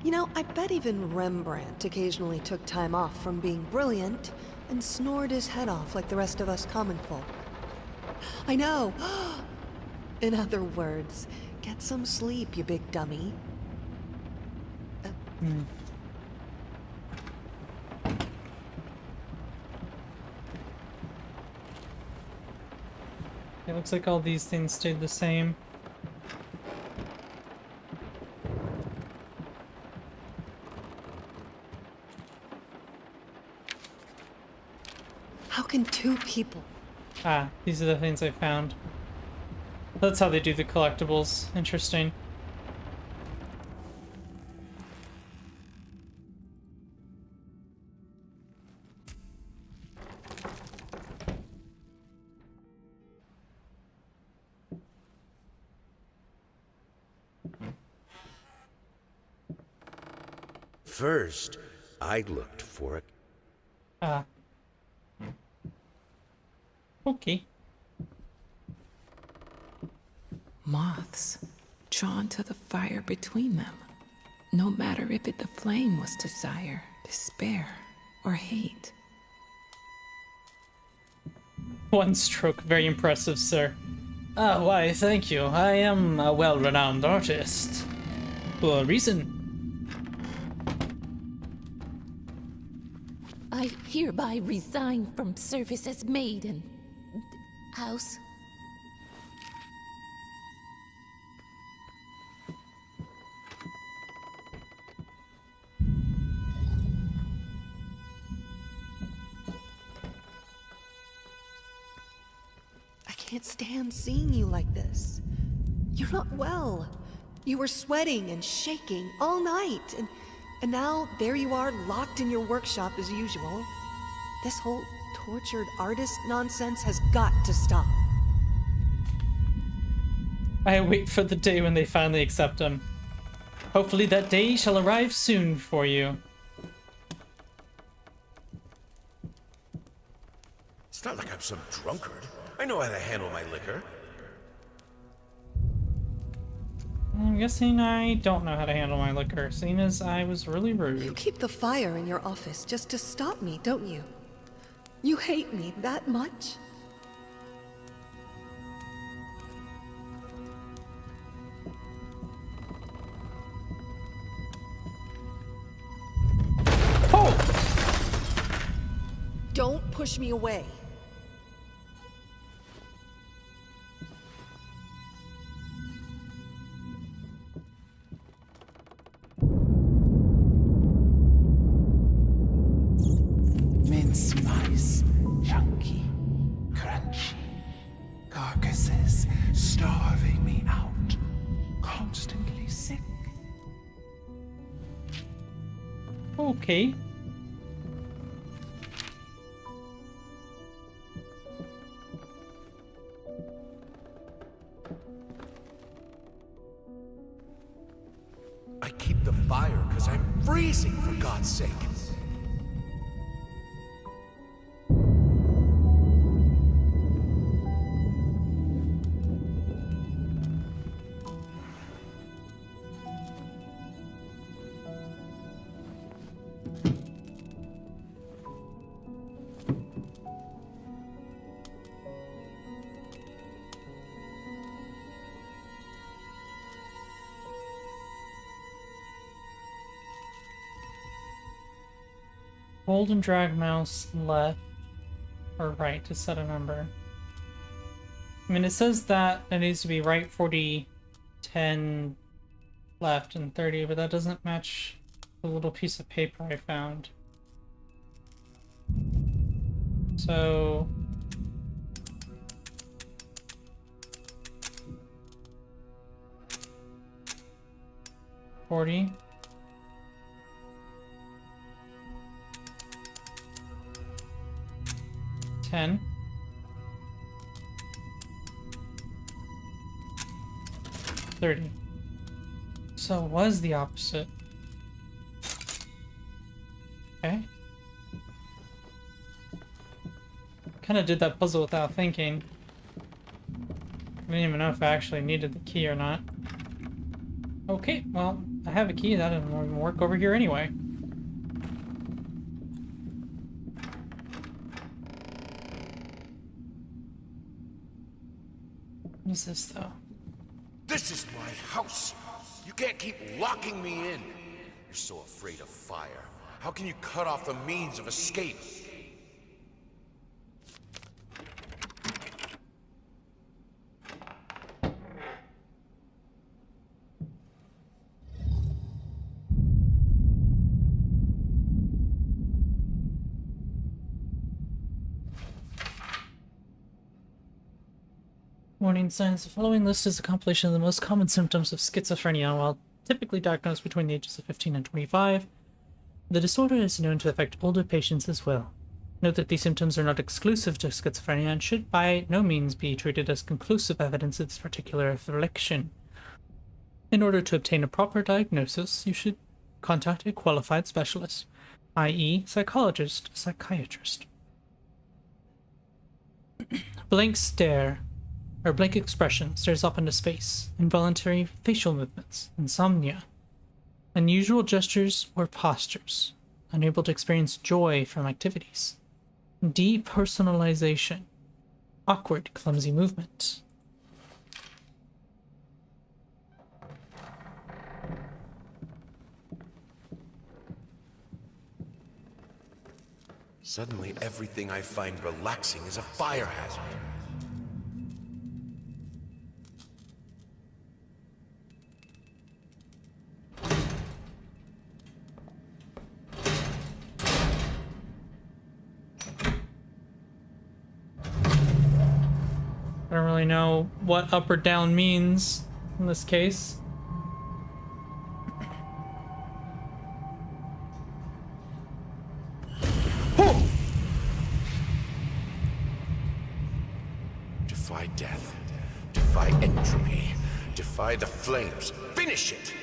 You know, I bet even Rembrandt occasionally took time off from being brilliant and snored his head off like the rest of us common folk. I know! In other words, get some sleep, you big dummy. It looks like all these things stayed the same. How can 2 people? Ah, these are the things I found. That's how they do the collectibles. Interesting. First, I looked for a... Ah. Okay. Moths, drawn to the fire between them. No matter if the flame was desire, despair, or hate. One stroke, very impressive, sir. Ah, why, thank you. I am a well-renowned artist. For a reason. I hereby resign from service as maid and house. I can't stand seeing you like this. You're not well. You were sweating and shaking all night, and now there you are, locked in your workshop as usual. This whole tortured artist nonsense has got to stop. I wait for the day when they finally accept him. Hopefully that day shall arrive soon for you. It's not like I'm some drunkard. I know how to handle my liquor. I'm guessing I don't know how to handle my liquor, seeing as I was really rude. You keep the fire in your office just to stop me, don't you? You hate me that much? Oh! Don't push me away. Mince mice, chunky, crunchy, carcasses starving me out, constantly sick. Okay. I keep the fire because I'm freezing, for God's sake. Hold and drag mouse left or right to set a number. I mean, it says that it needs to be right 40 10 left and 30, but that doesn't match the little piece of paper I found. So... $40. 10. 30. So it was the opposite. Okay. Kind of did that puzzle without thinking. I didn't even know if I actually needed the key or not. Okay, well, I have a key. That didn't even work over here anyway. What is this, though? This is my house. You can't keep locking me in. You're so afraid of fire. How can you cut off the means of escape? Warning signs. The following list is a compilation of the most common symptoms of schizophrenia. While typically diagnosed between the ages of 15 and 25, the disorder is known to affect older patients as well. Note that these symptoms are not exclusive to schizophrenia and should by no means be treated as conclusive evidence of this particular affliction. In order to obtain a proper diagnosis, you should contact a qualified specialist, i.e. psychologist, psychiatrist. Blank stare. Or blank expression, stares up into space, involuntary facial movements, insomnia, unusual gestures or postures, unable to experience joy from activities, depersonalization, awkward, clumsy movement. Suddenly, everything I find relaxing is a fire hazard. I don't really know what up or down means in this case. Defy death. Defy entropy. Defy the flames. Finish it!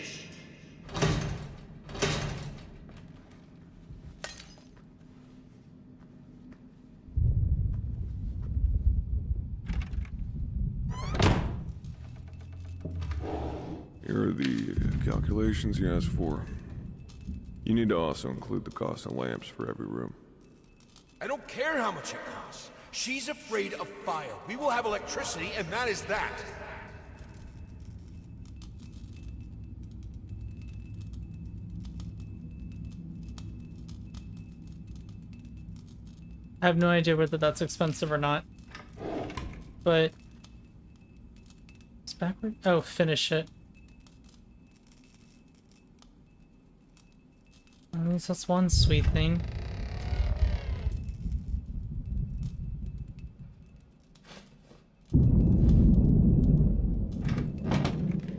Here are the calculations you asked for. You need to also include the cost of lamps for every room. I don't care how much it costs. She's afraid of fire. We will have electricity, and that is that. I have no idea whether that's expensive or not. But... it's backward? Oh, finish it. At least that's one sweet thing.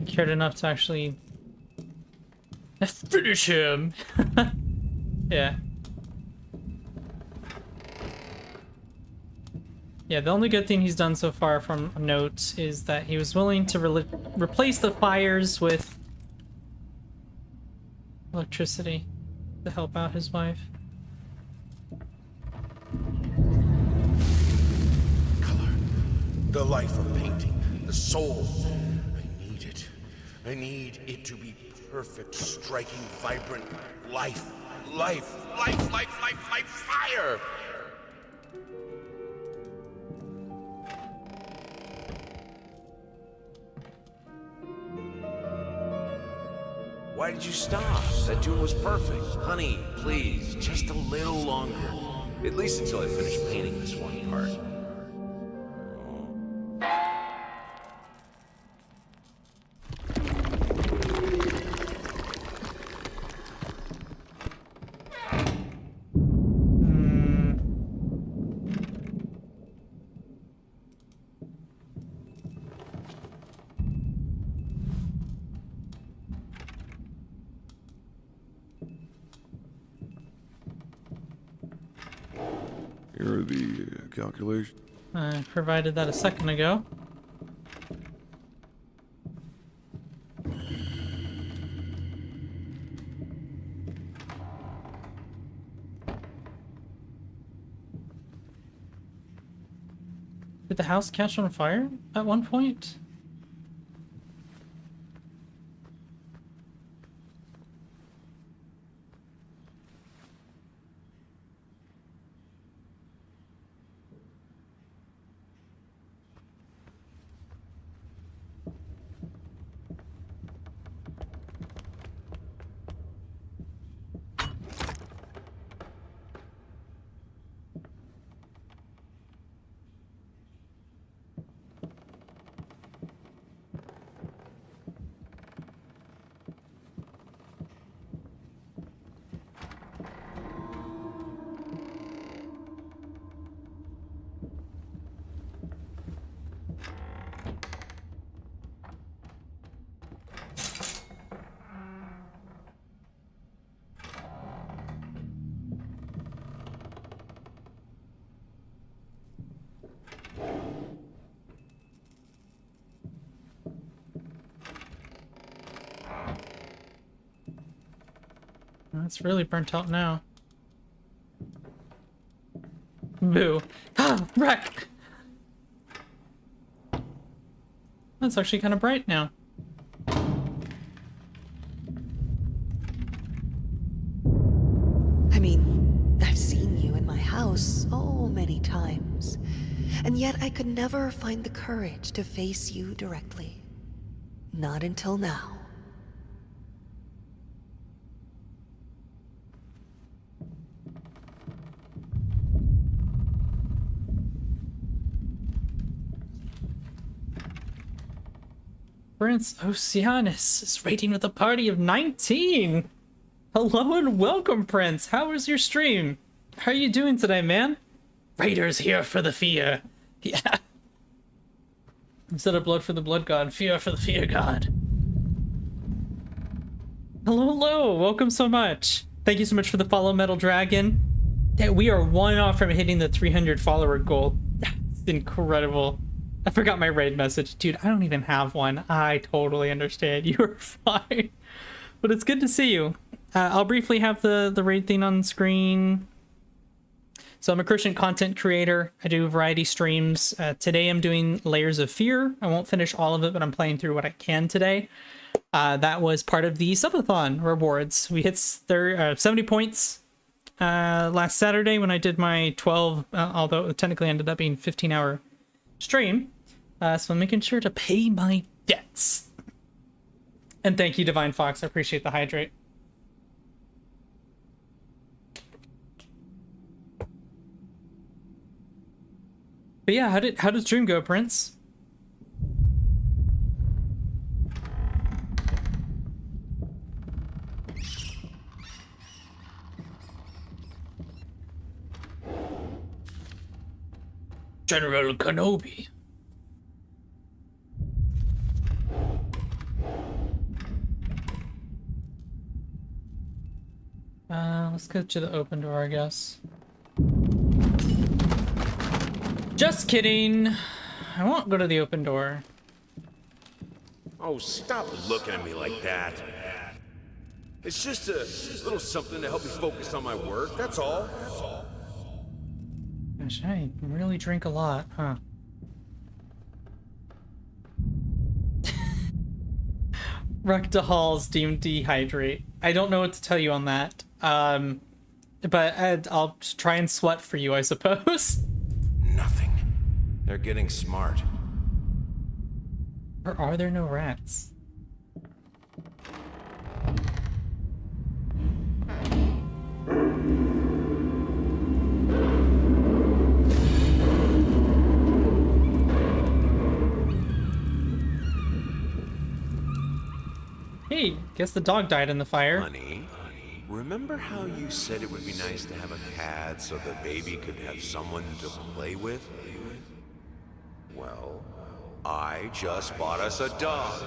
I cared enough to actually finish him. Yeah. Yeah, the only good thing he's done so far from note is that he was willing to replace the fires with electricity to help out his wife. Color. The life of painting. The soul. I need it. I need it to be perfect, striking, vibrant life. Life. Life, life, life, life, fire! Why did you stop? That tune was perfect. Honey, please, just a little longer. At least until I finish painting this one part. for the calculation? I provided that a second ago. Did the house catch on fire at one point? It's really burnt out now. Boo. Ah, wreck! That's actually kind of bright now. I mean, I've seen you in my house so many times, and yet I could never find the courage to face you directly. Not until now. Prince Oceanus is raiding with a party of 19! Hello and welcome, Prince! How was your stream? How are you doing today, man? Raiders here for the fear. Yeah. Instead of blood for the blood god, fear for the fear god. Hello, welcome so much. Thank you so much for the follow, Metal Dragon. We are one off from hitting the 300 follower goal. That's incredible. I forgot my raid message. Dude, I don't even have one. I totally understand. You are fine. But it's good to see you. I'll briefly have the raid thing on screen. So I'm a Christian content creator. I do variety streams. Today I'm doing Layers of Fear. I won't finish all of it, but I'm playing through what I can today. That was part of the Subathon rewards. We hit 70 points last Saturday when I did my 12, although it technically ended up being 15-hour stream. So I'm making sure to pay my debts. And thank you, Divine Fox. I appreciate the hydrate. But yeah, how did stream go, Prince? General Kenobi. Let's go to the open door, I guess. Just kidding. I won't go to the open door. Oh, stop looking at me like that. It's just a little something to help me focus on my work, that's all. Gosh, I really drink a lot, huh? Rekta Hall's deemed dehydrate. I don't know what to tell you on that. But I'll try and sweat for you, I suppose. Nothing. They're getting smart. Or are there no rats? Hey, guess the dog died in the fire. Honey, remember how you said it would be nice to have a cat so the baby could have someone to play with? Well, I just bought us a dog.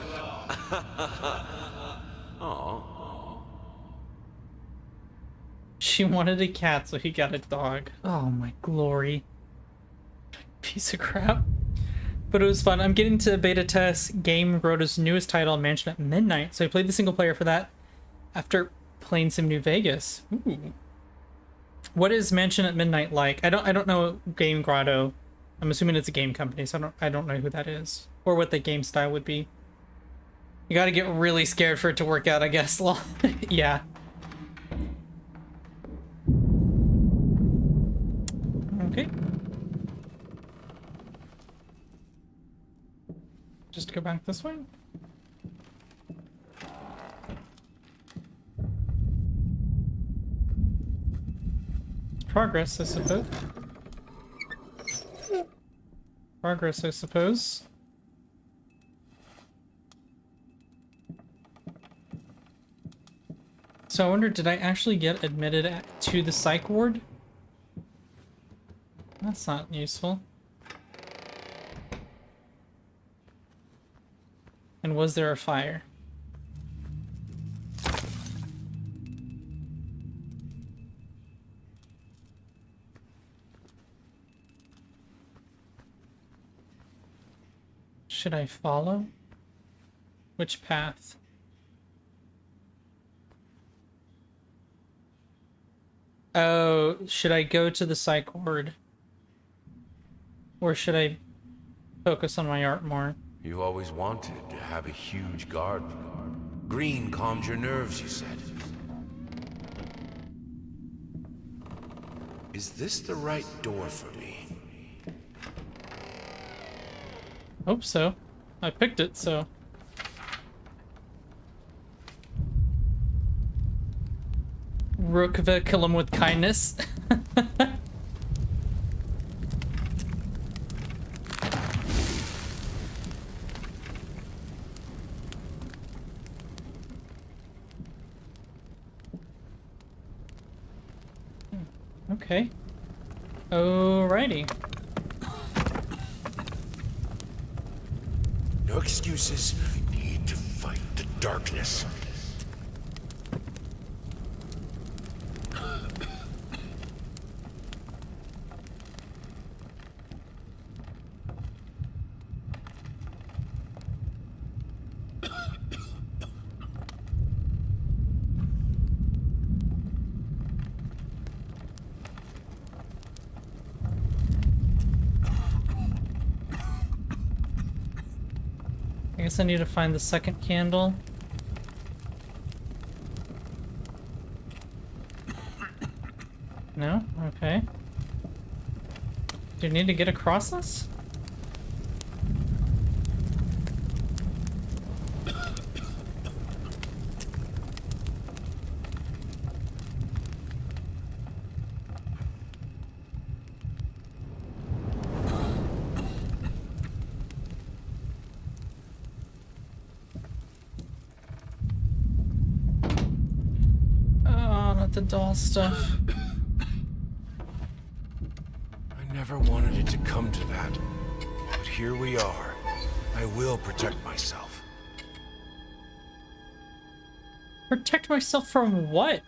Aw. She wanted a cat, so he got a dog. Oh my glory. Piece of crap. But it was fun. I'm getting to beta test Game Grotto's newest title, Mansion at Midnight. So I played the single player for that after playing some New Vegas. Ooh. What is Mansion at Midnight like? I don't know Game Grotto. I'm assuming it's a game company, so I don't know who that is or what the game style would be. You got to get really scared for it to work out, I guess. Yeah. Okay. Just go back this way. Progress, I suppose. Progress, I suppose. So I wonder, did I actually get admitted to the psych ward? That's not useful. And was there a fire? Should I follow? Which path? Oh, should I go to the psych ward? Or should I focus on my art more? You always wanted to have a huge garden. Green calms your nerves, you said. Is this the right door for me? Hope so. I picked it, so. Rookva, kill him with kindness. Okay. Alrighty. No excuses. Need to fight the darkness. I guess I need to find the second candle. No? Okay. Do you need to get across this? The doll stuff. I never wanted it to come to that, but here we are. I will protect myself. Protect myself from what?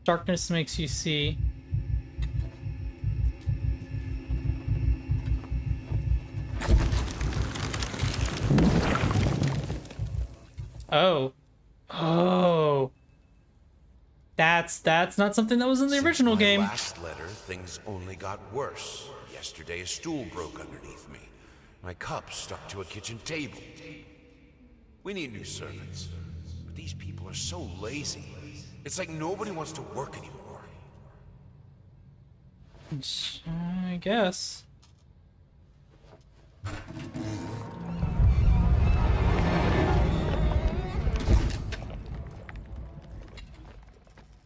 Darkness makes you see. Oh. Oh. That's not something that was in the original game. Last letter, things only got worse. Yesterday a stool broke underneath me. My cup stuck to a kitchen table. We need new servants. But these people are so lazy. It's like nobody wants to work anymore. I guess.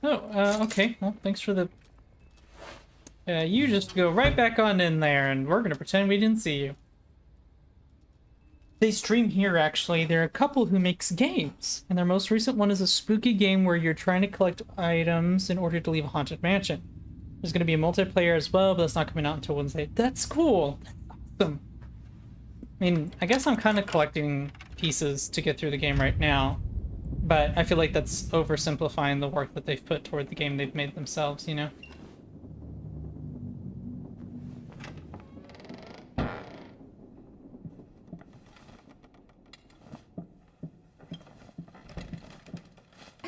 Oh, okay. Well, thanks for the... you just go right back on in there, and we're gonna pretend we didn't see you. They stream here, actually. There are a couple who makes games, and their most recent one is a spooky game where you're trying to collect items in order to leave a haunted mansion. There's gonna be a multiplayer as well, but that's not coming out until Wednesday. That's cool! That's awesome! I mean, I guess I'm kind of collecting pieces to get through the game right now, but I feel like that's oversimplifying the work that they've put toward the game they've made themselves, you know?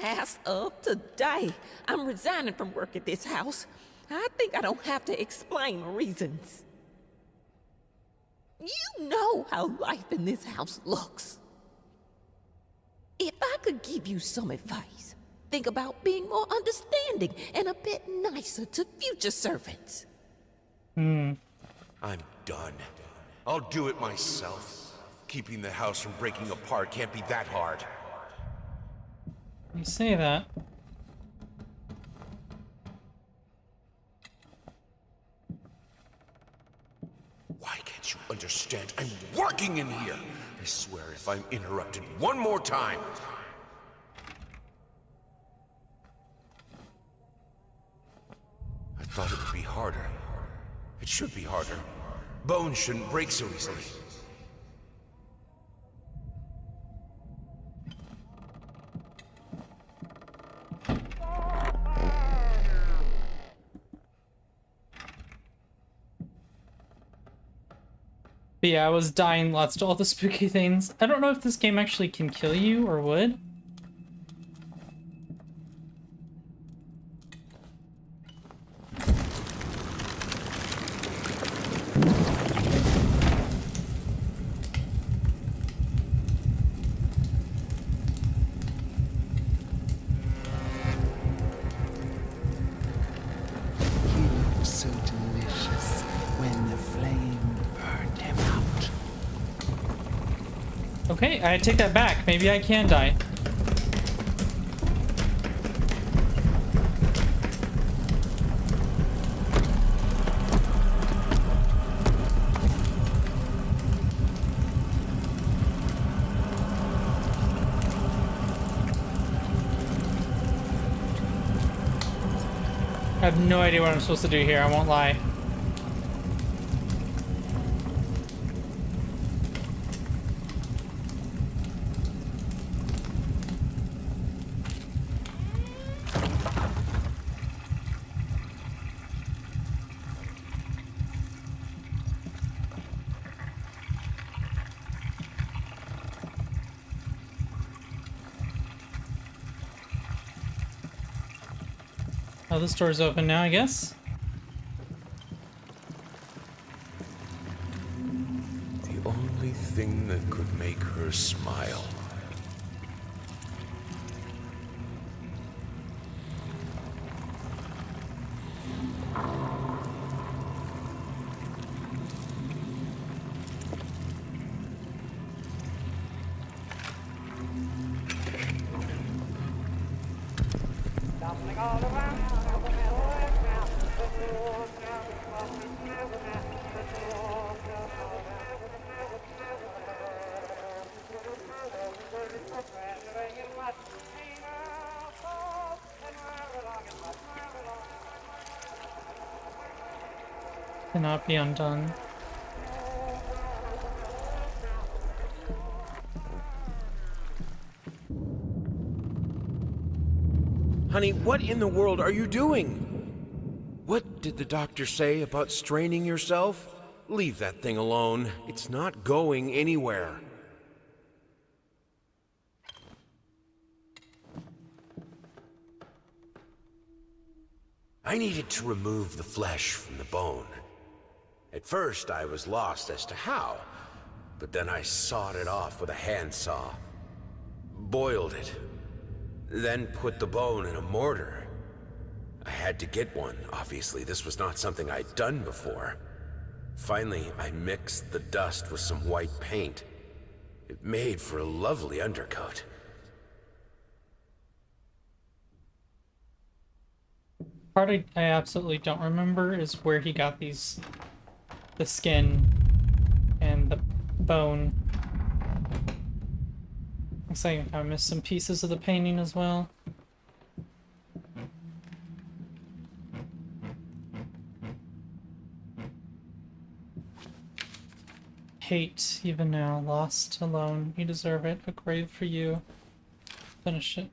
As of today, I'm resigning from work at this house. I think I don't have to explain my reasons. You know how life in this house looks. If I could give you some advice, think about being more understanding and a bit nicer to future servants. I'm done. I'll do it myself. Keeping the house from breaking apart can't be that hard. You say that. Why can't you understand? I'm working in here! I swear if I'm interrupted one more time... I thought it would be harder. It should be harder. Bones shouldn't break so easily. But yeah, I was dying lots to all the spooky things. I don't know if this game actually can kill you or would. He looked so delicious when the flame burned him out. Okay, I take that back. Maybe I can die. I have no idea what I'm supposed to do here, I won't lie. Oh, this door's open now, I guess. The only thing that could make her smile. Cannot be undone. Honey, what in the world are you doing? What did the doctor say about straining yourself? Leave that thing alone. It's not going anywhere. I needed to remove the flesh from the bone. At first, I was lost as to how, but then I sawed it off with a handsaw, boiled it, then put the bone in a mortar. I had to get one. Obviously, this was not something I'd done before. Finally, I mixed the dust with some white paint. It made for a lovely undercoat. Part I absolutely don't remember is where he got these, the skin and the bone. Looks like I missed some pieces of the painting as well. hate even now. Lost, alone. You deserve it. A grave for you. Finish it.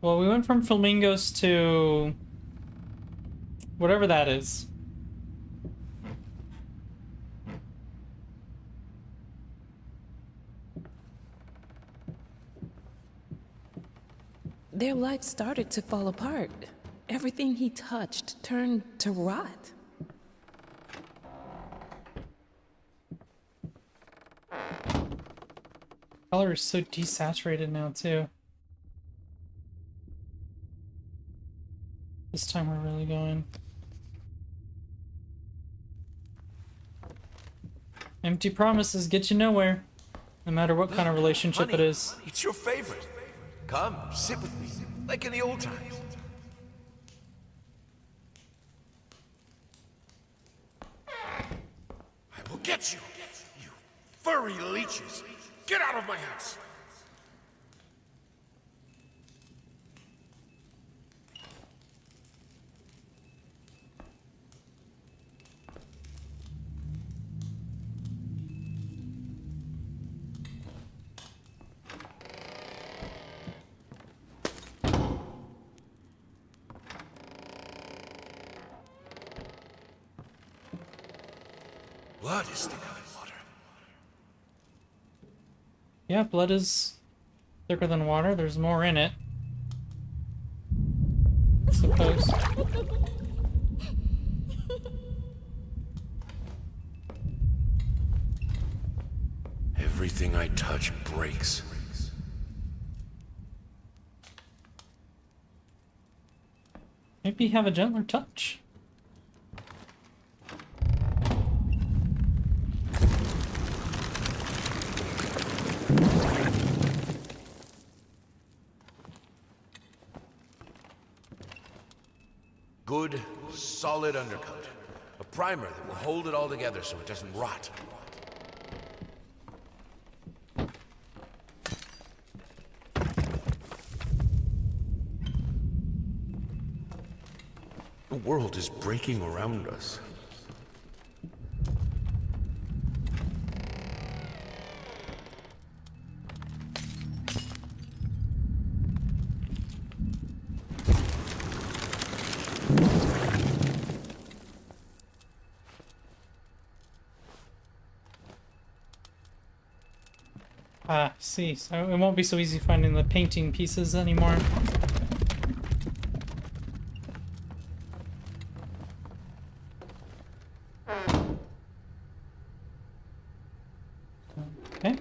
Well, we went from flamingos to whatever that is. Their life started to fall apart. Everything he touched turned to rot. Color is so desaturated now, too. This time we're really going. Empty promises get you nowhere, no matter what kind of relationship it is. Honey, it's your favorite. Come, sit with me, like in the old times. I will get you, you furry leeches. Get out of my house. Blood is thicker than water. Yeah, blood is thicker than water. There's more in it. I suppose. Everything I touch breaks. Maybe have a gentler touch. Good, solid undercoat. A primer that will hold it all together so it doesn't rot. The world is breaking around us. Ah, see, so it won't be so easy finding the painting pieces anymore. Okay.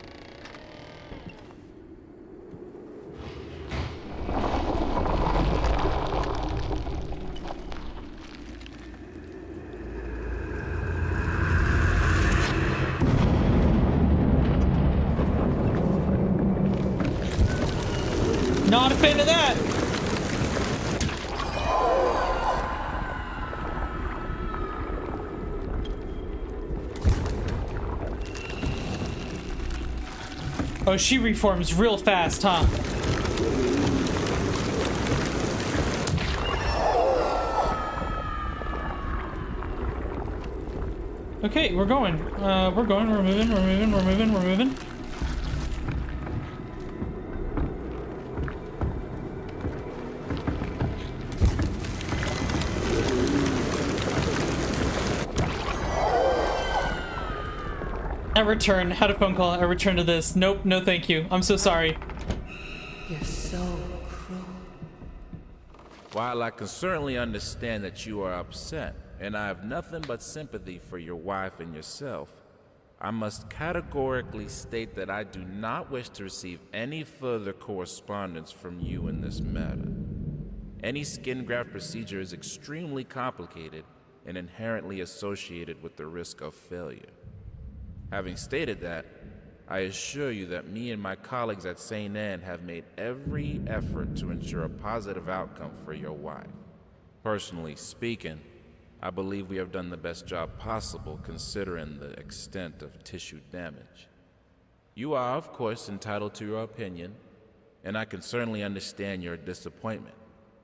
Not a fan of that! Oh, she reforms real fast, huh? Okay, we're going. We're moving. I return. Had a phone call. I return to this. Nope, no thank you. I'm so sorry. You're so cruel. While I can certainly understand that you are upset, and I have nothing but sympathy for your wife and yourself, I must categorically state that I do not wish to receive any further correspondence from you in this matter. Any skin graft procedure is extremely complicated and inherently associated with the risk of failure. Having stated that, I assure you that me and my colleagues at St. Anne have made every effort to ensure a positive outcome for your wife. Personally speaking, I believe we have done the best job possible considering the extent of tissue damage. You are, of course, entitled to your opinion, and I can certainly understand your disappointment.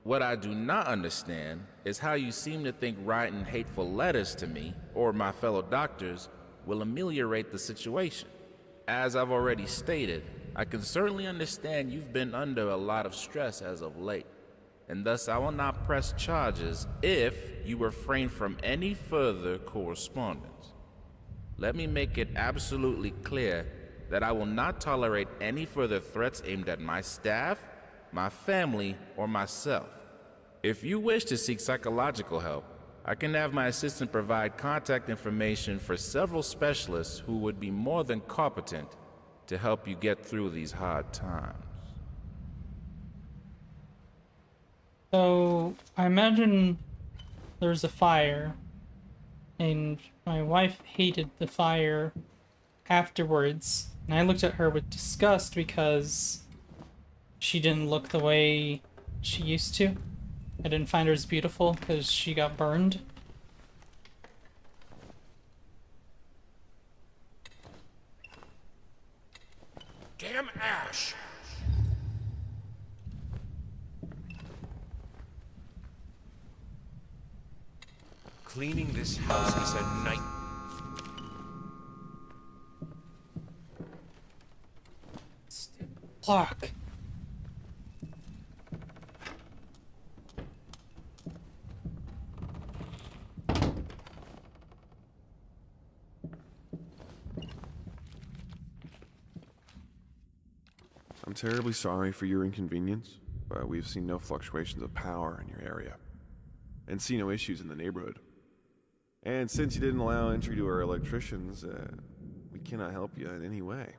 What I do not understand is how you seem to think writing hateful letters to me or my fellow doctors will ameliorate the situation. As I've already stated, I can certainly understand you've been under a lot of stress as of late, and thus I will not press charges if you refrain from any further correspondence. Let me make it absolutely clear that I will not tolerate any further threats aimed at my staff, my family, or myself. If you wish to seek psychological help, I can have my assistant provide contact information for several specialists who would be more than competent to help you get through these hard times. So, I imagine there's a fire, and my wife hated the fire afterwards, and I looked at her with disgust because she didn't look the way she used to. I didn't find her as beautiful because she got burned. Damn ash! Cleaning this house is a night. Fuck. I'm terribly sorry for your inconvenience, but we've seen no fluctuations of power in your area, and see no issues in the neighborhood. And since you didn't allow entry to our electricians, we cannot help you in any way.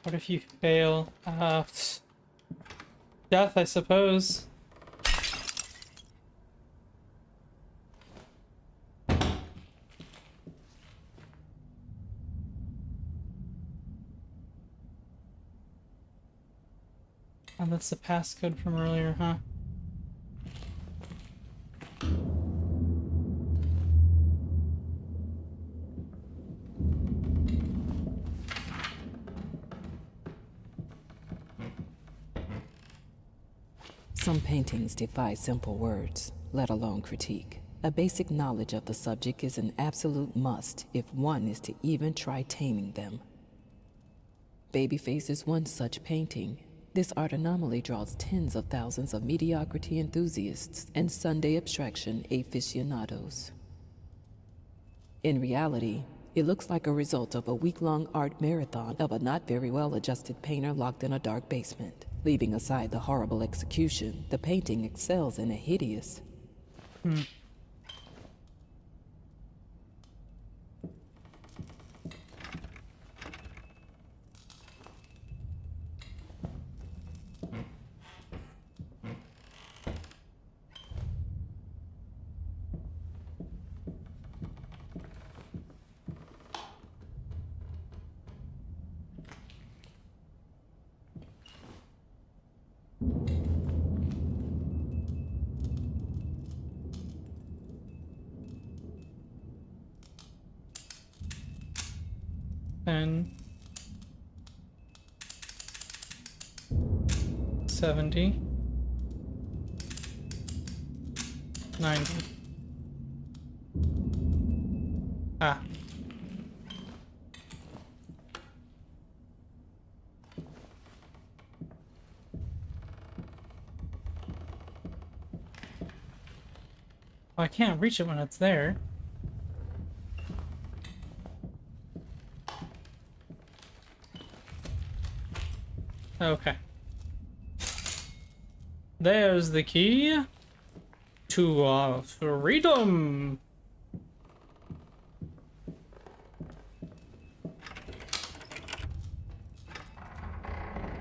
What if you fail? Death, I suppose. Oh, that's the passcode from earlier, huh? Some paintings defy simple words, let alone critique. A basic knowledge of the subject is an absolute must if one is to even try taming them. Babyface is one such painting. This art anomaly draws tens of thousands of mediocrity enthusiasts and Sunday abstraction aficionados. In reality, it looks like a result of a week-long art marathon of a not very well-adjusted painter locked in a dark basement. Leaving aside the horrible execution, the painting excels in a hideous... And 70, 90. Ah. Well, I can't reach it when it's there. Okay. There's the key to freedom.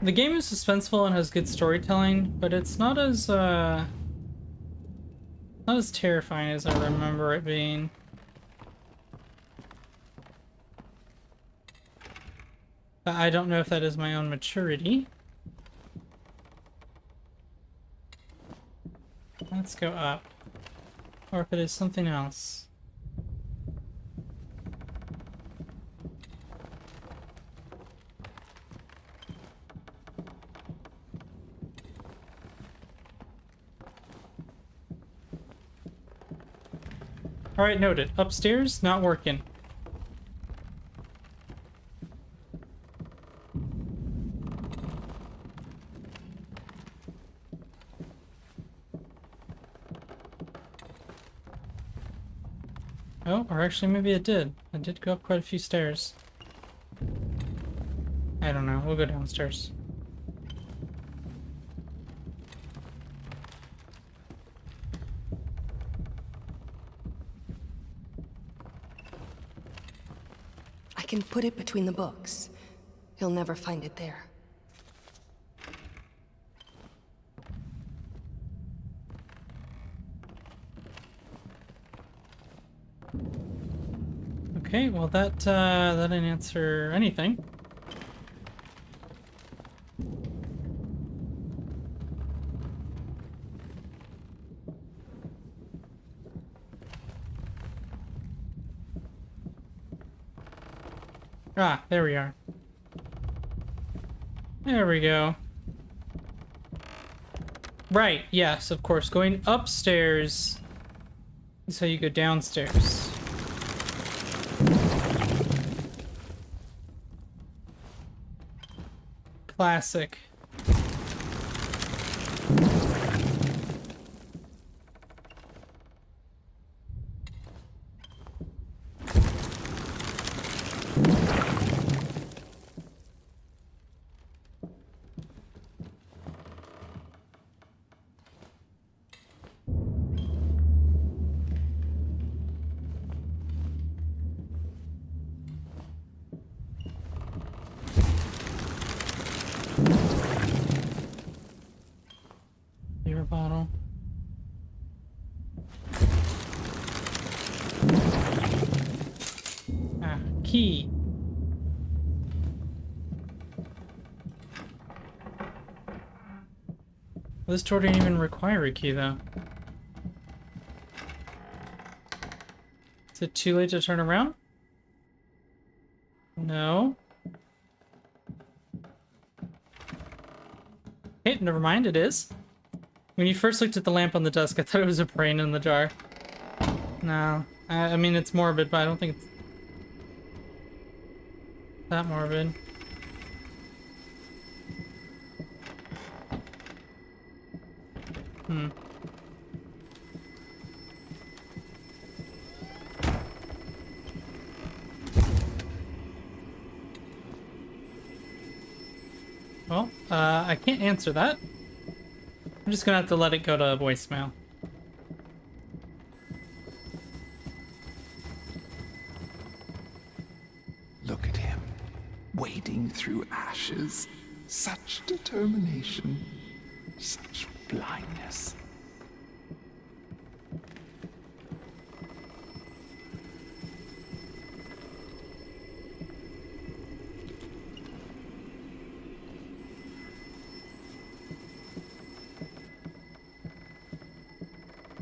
The game is suspenseful and has good storytelling, but it's not as Not as terrifying as I remember it being. But I don't know if that is my own maturity. Let's go up. Or if it is something else. Alright, noted. Upstairs, not working. Oh, or actually maybe it did. I did go up quite a few stairs. I don't know. We'll go downstairs. I can put it between the books. He'll never find it there. Okay, well that didn't answer anything. Ah, there we are. There we go. Right, yes, of course. Going upstairs is how you go downstairs. Classic. Beer bottle. Ah, key. This door didn't even require a key, though. Is it too late to turn around? No. Okay, never mind, it is. When you first looked at the lamp on the desk, I thought it was a brain in the jar. No. I mean, it's morbid, but I don't think it's that morbid. Hmm. Well, I can't answer that. I'm just gonna have to let it go to voicemail. Look at him, wading through ashes. Such determination, such blindness.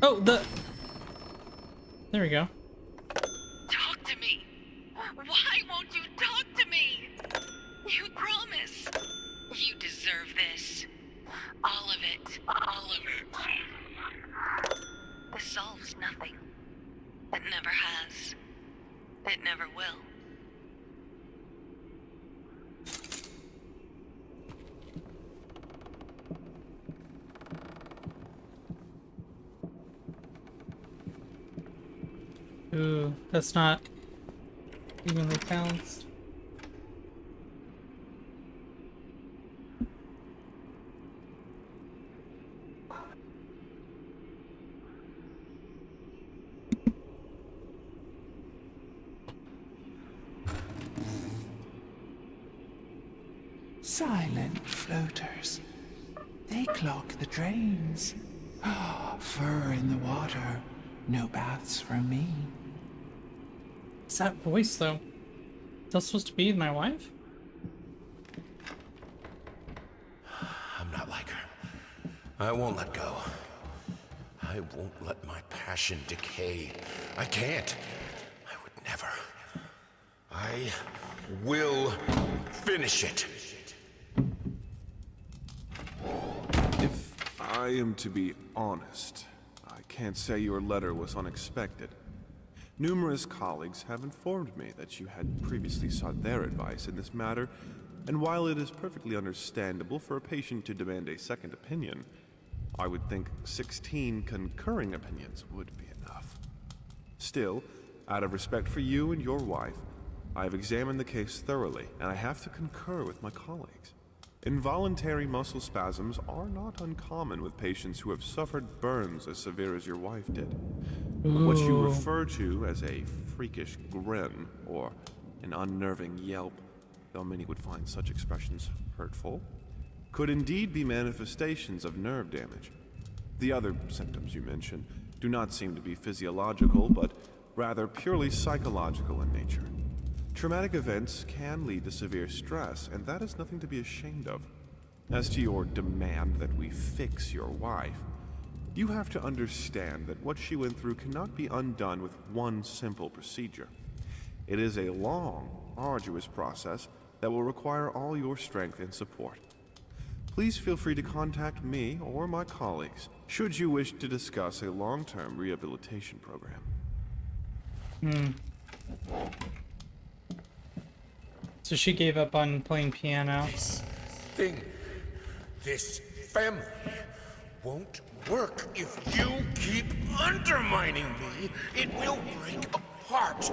Oh, there we go. Talk to me. Why won't you talk to me? You promise. You deserve this. All of it. All of it. This solves nothing. It never has. It never will. Ooh, that's not evenly balanced. Silent floaters. They clog the drains. Fur in the water. No baths from me. What's that voice, though? Is that supposed to be my wife? I'm not like her. I won't let go. I won't let my passion decay. I can't. I would never. I will finish it. If I am to be honest, I can't say your letter was unexpected. Numerous colleagues have informed me that you had previously sought their advice in this matter, and while it is perfectly understandable for a patient to demand a second opinion, I would think 16 concurring opinions would be enough. Still, out of respect for you and your wife, I have examined the case thoroughly, and I have to concur with my colleagues. Involuntary muscle spasms are not uncommon with patients who have suffered burns as severe as your wife did. But what you refer to as a freakish grin or an unnerving yelp, though many would find such expressions hurtful, could indeed be manifestations of nerve damage. The other symptoms you mention do not seem to be physiological, but rather purely psychological in nature. Traumatic events can lead to severe stress, and that is nothing to be ashamed of. As to your demand that we fix your wife, you have to understand that what she went through cannot be undone with one simple procedure. It is a long, arduous process that will require all your strength and support. Please feel free to contact me or my colleagues should you wish to discuss a long-term rehabilitation program. So she gave up on playing piano. This family won't work if you keep undermining me. It will break apart.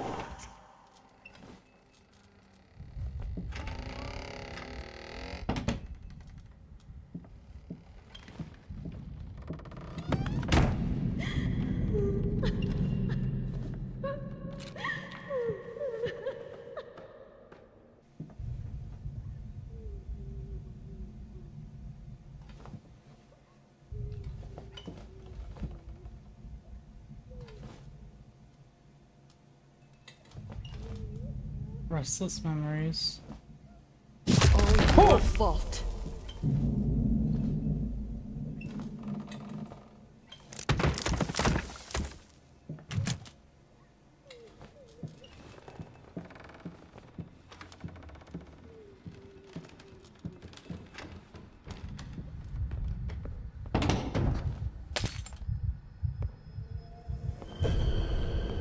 Restless memories. All your fault.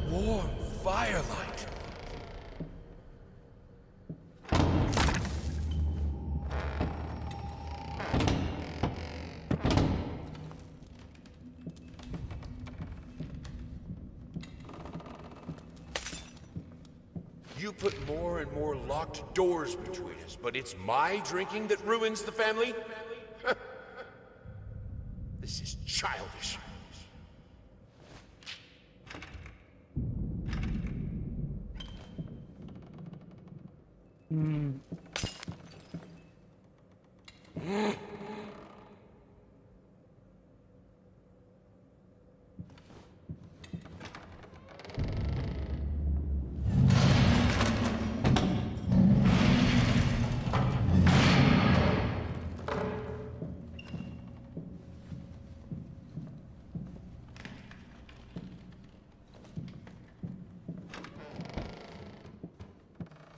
Warm firelight. You put more and more locked doors between us, but it's my drinking that ruins the family? This is childish.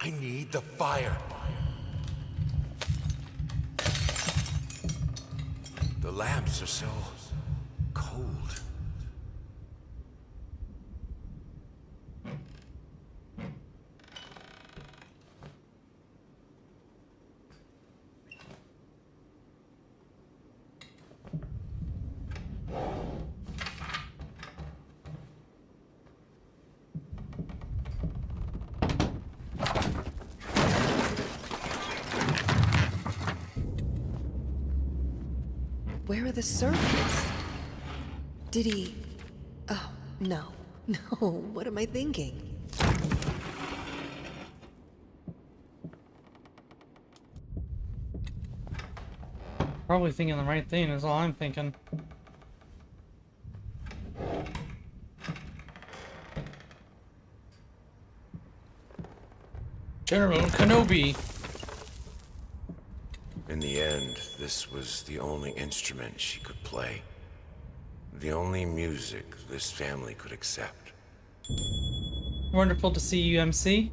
I need the fire. The lamps are so cold. Where are the servants? Did he... Oh, no. No, what am I thinking? Probably thinking the right thing is all I'm thinking. General Kenobi. In the end, this was the only instrument she could play. The only music this family could accept. Wonderful to see you, MC.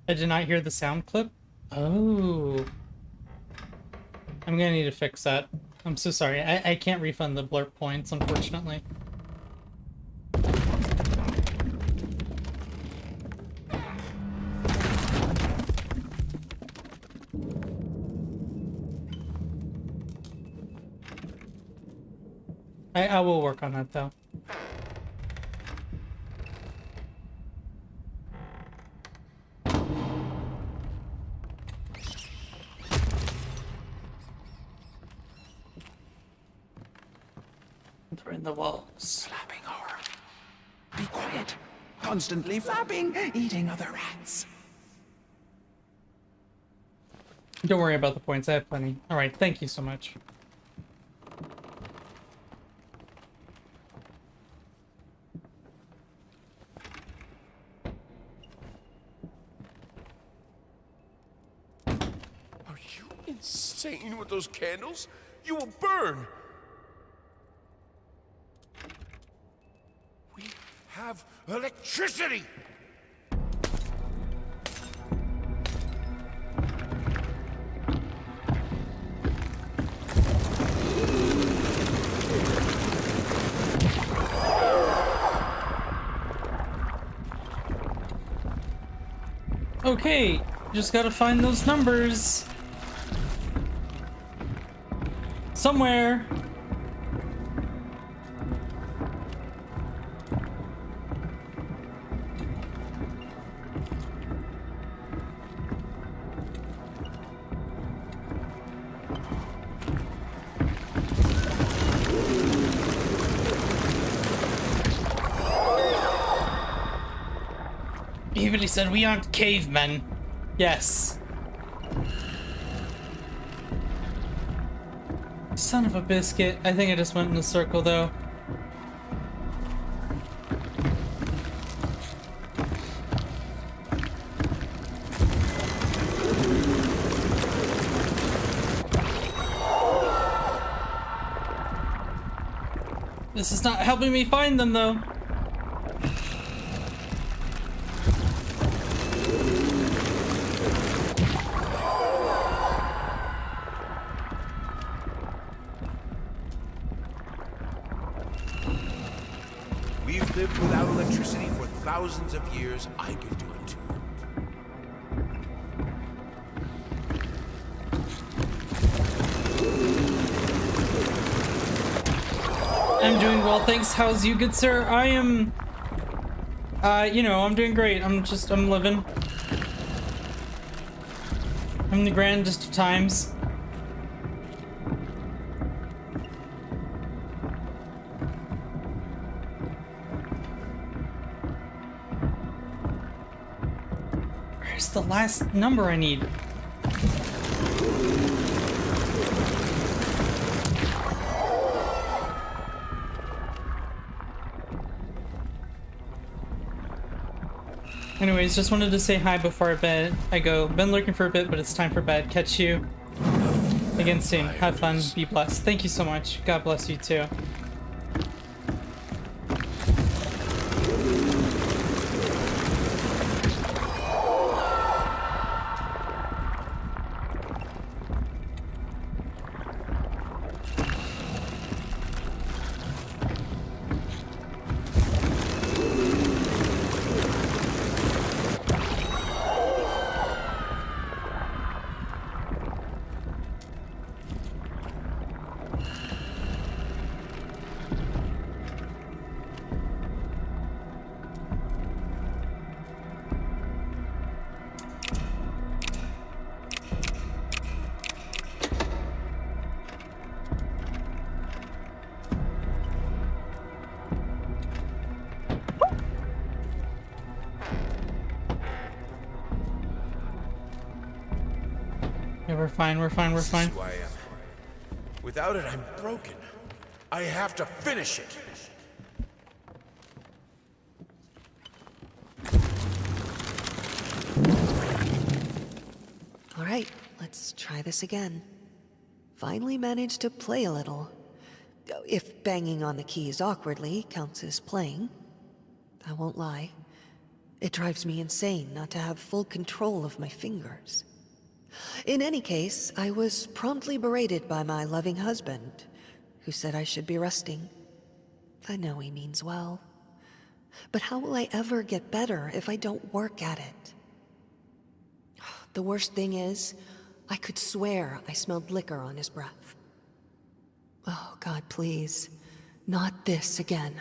I did not hear the sound clip. Oh. I'm gonna need to fix that. I'm so sorry. I can't refund the blurb points, unfortunately. I will work on that, though. They're in the walls. Flapping horror. Be quiet. Constantly flapping, eating other rats. Don't worry about the points. I have plenty. All right. Thank you so much. Are you insane with those candles? You will burn! We have electricity! Okay, just gotta find those numbers. Somewhere. He said we aren't cavemen. Yes. Son of a biscuit. I think I just went in a circle though. This is not helping me find them though. We've lived without electricity for thousands of years. I can do it too. I'm doing well, thanks. How's you, good sir? I am... you know, I'm doing great. I'm living. I'm in the grandest of times. Where's the last number I need? Anyways, just wanted to say hi before I go. Been lurking for a bit, but it's time for bed. Catch you again soon. Have fun. Be blessed. Thank you so much. God bless you too. we're fine, we're fine, we're This fine. is who I am. Without it, I'm broken. I have to finish it. All right, let's try this again. Finally managed to play a little. If banging on the keys awkwardly counts as playing. I won't lie. It drives me insane not to have full control of my fingers. In any case, I was promptly berated by my loving husband, who said I should be resting. I know he means well. But how will I ever get better if I don't work at it? The worst thing is, I could swear I smelled liquor on his breath. Oh, God, please. Not this again.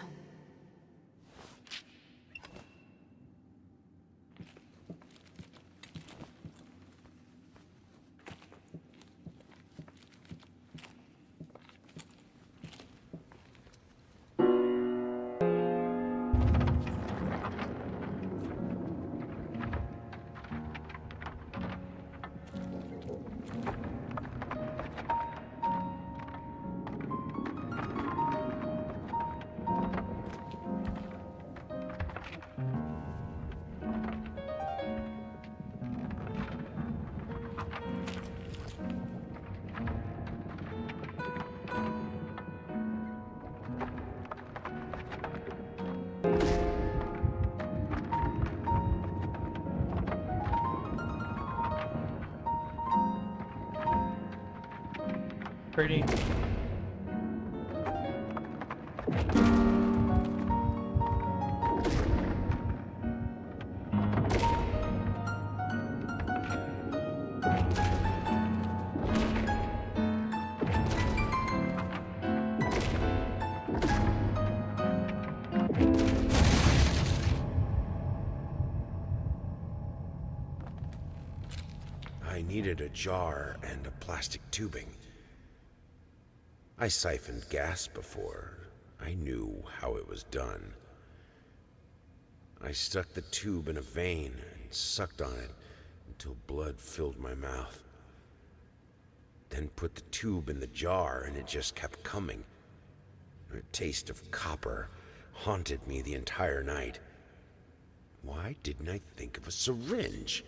Pretty. I needed a jar and a plastic tubing. I siphoned gas before. I knew how it was done. I stuck the tube in a vein and sucked on it until blood filled my mouth. Then put the tube in the jar and it just kept coming. The taste of copper haunted me the entire night. Why didn't I think of a syringe?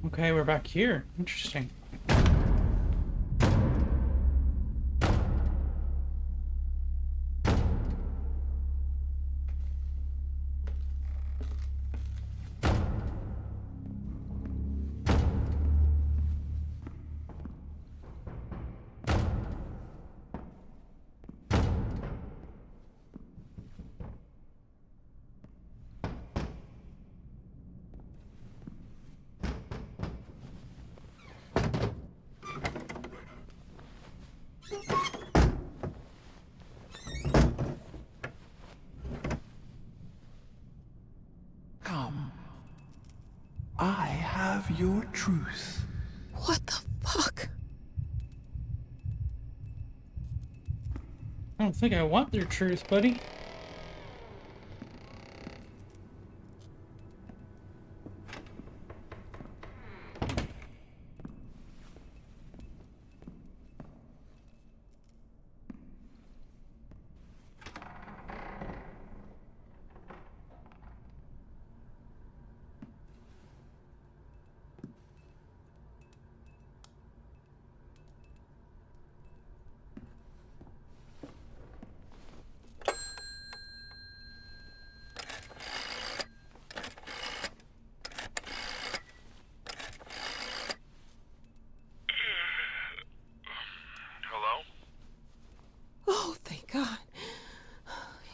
Okay, we're back here. Interesting. Come. I have your truth. What the fuck? I don't think I want their truth, buddy.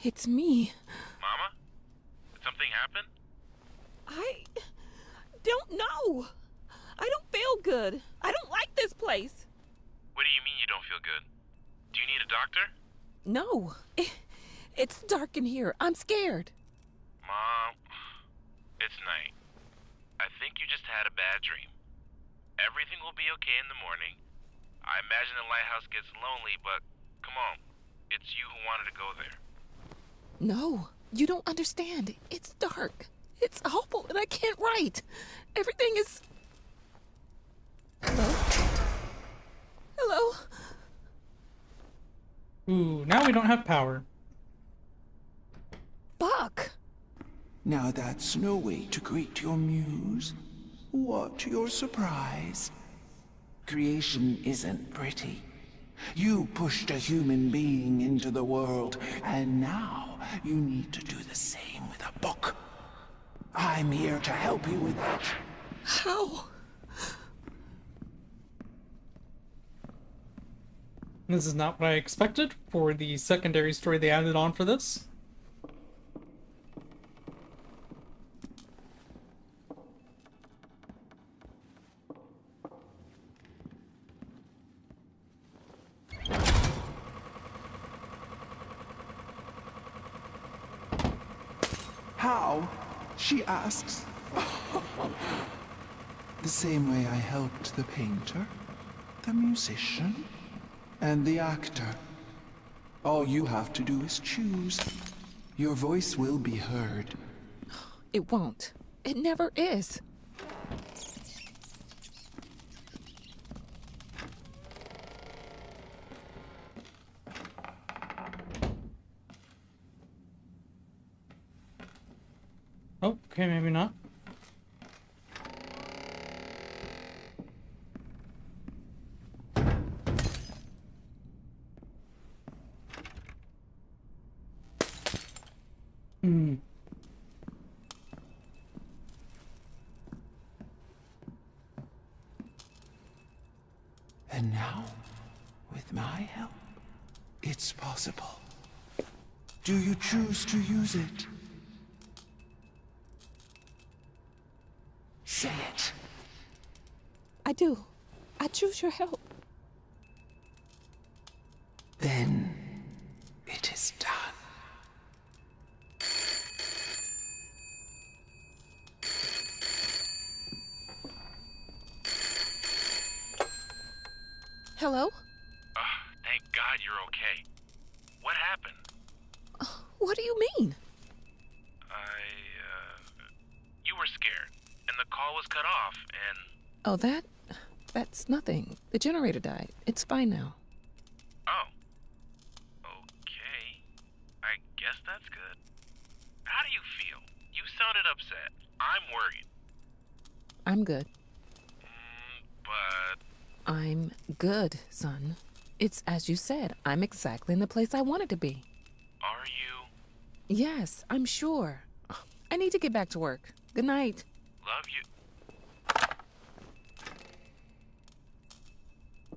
It's me. Mama? Did something happen? I don't know. I don't feel good. I don't like this place. What do you mean you don't feel good? Do you need a doctor? No. It's dark in here. I'm scared. Mom, it's night. I think you just had a bad dream. Everything will be okay in the morning. I imagine the lighthouse gets lonely, but come on. It's you who wanted to go there. No, you don't understand. It's dark. It's awful, and I can't write. Everything is... Hello? Hello? Ooh, now we don't have power. Buck! Now that's no way to greet your muse. What your surprise? Creation isn't pretty. You pushed a human being into the world, and now you need to do the same with a book. I'm here to help you with that. How? This is not what I expected for the secondary story they added on for this. How? She asks. The same way I helped the painter, the musician, and the actor. All you have to do is choose. Your voice will be heard. It won't. It never is. Oh, okay, maybe not. And now, with my help, it's possible. Do you choose to use it? Say it. I do. I choose your help. Then it is done. Hello? Thank God you're okay. What happened? What do you mean? You were scared, and the call was cut off, and... Oh, that's nothing. The generator died. It's fine now. Oh. Okay. I guess that's good. How do you feel? You sounded upset. I'm worried. I'm good. But... I'm good, son. It's as you said. I'm exactly in the place I wanted to be. Are you? Yes, I'm sure. I need to get back to work. Good night. Love you.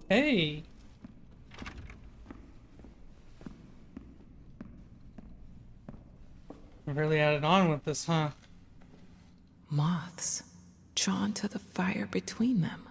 Hey! Really added on with this, huh? Moths drawn to the fire between them.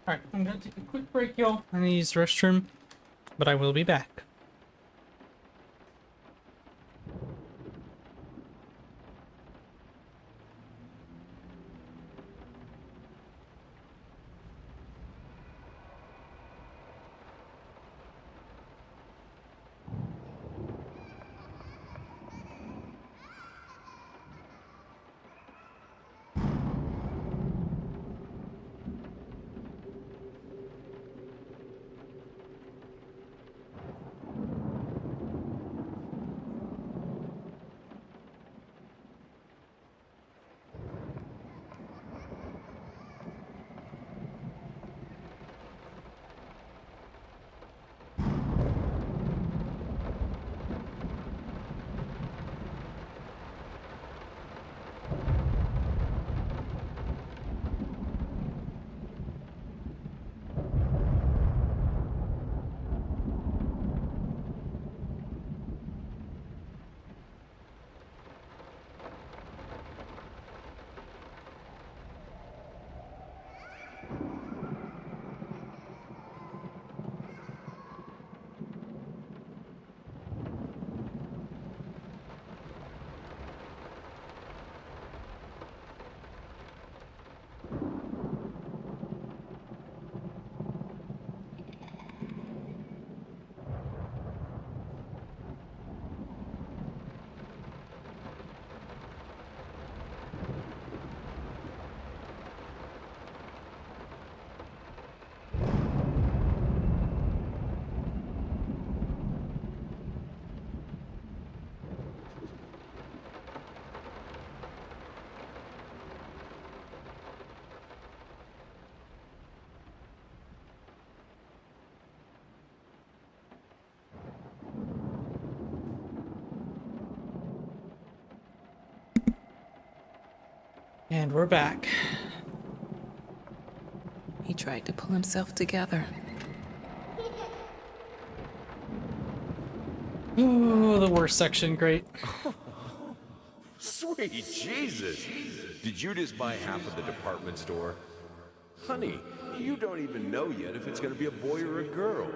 Alright, I'm gonna take a quick break, y'all. I need to use the restroom, but I will be back. And we're back. He tried to pull himself together. Oh, the worst section, great. Sweet Jesus! Did you just buy half of the department store? Honey, you don't even know yet if it's gonna be a boy or a girl.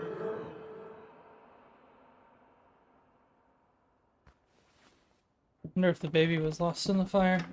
Wonder if the baby was lost in the fire.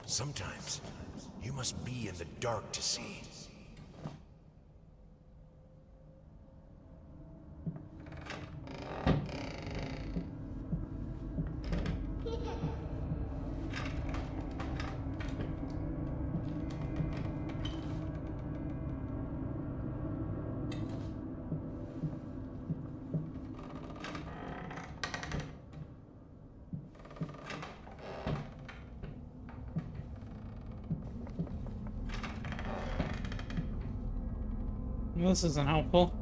Sometimes, you must be in the dark to see. This isn't helpful.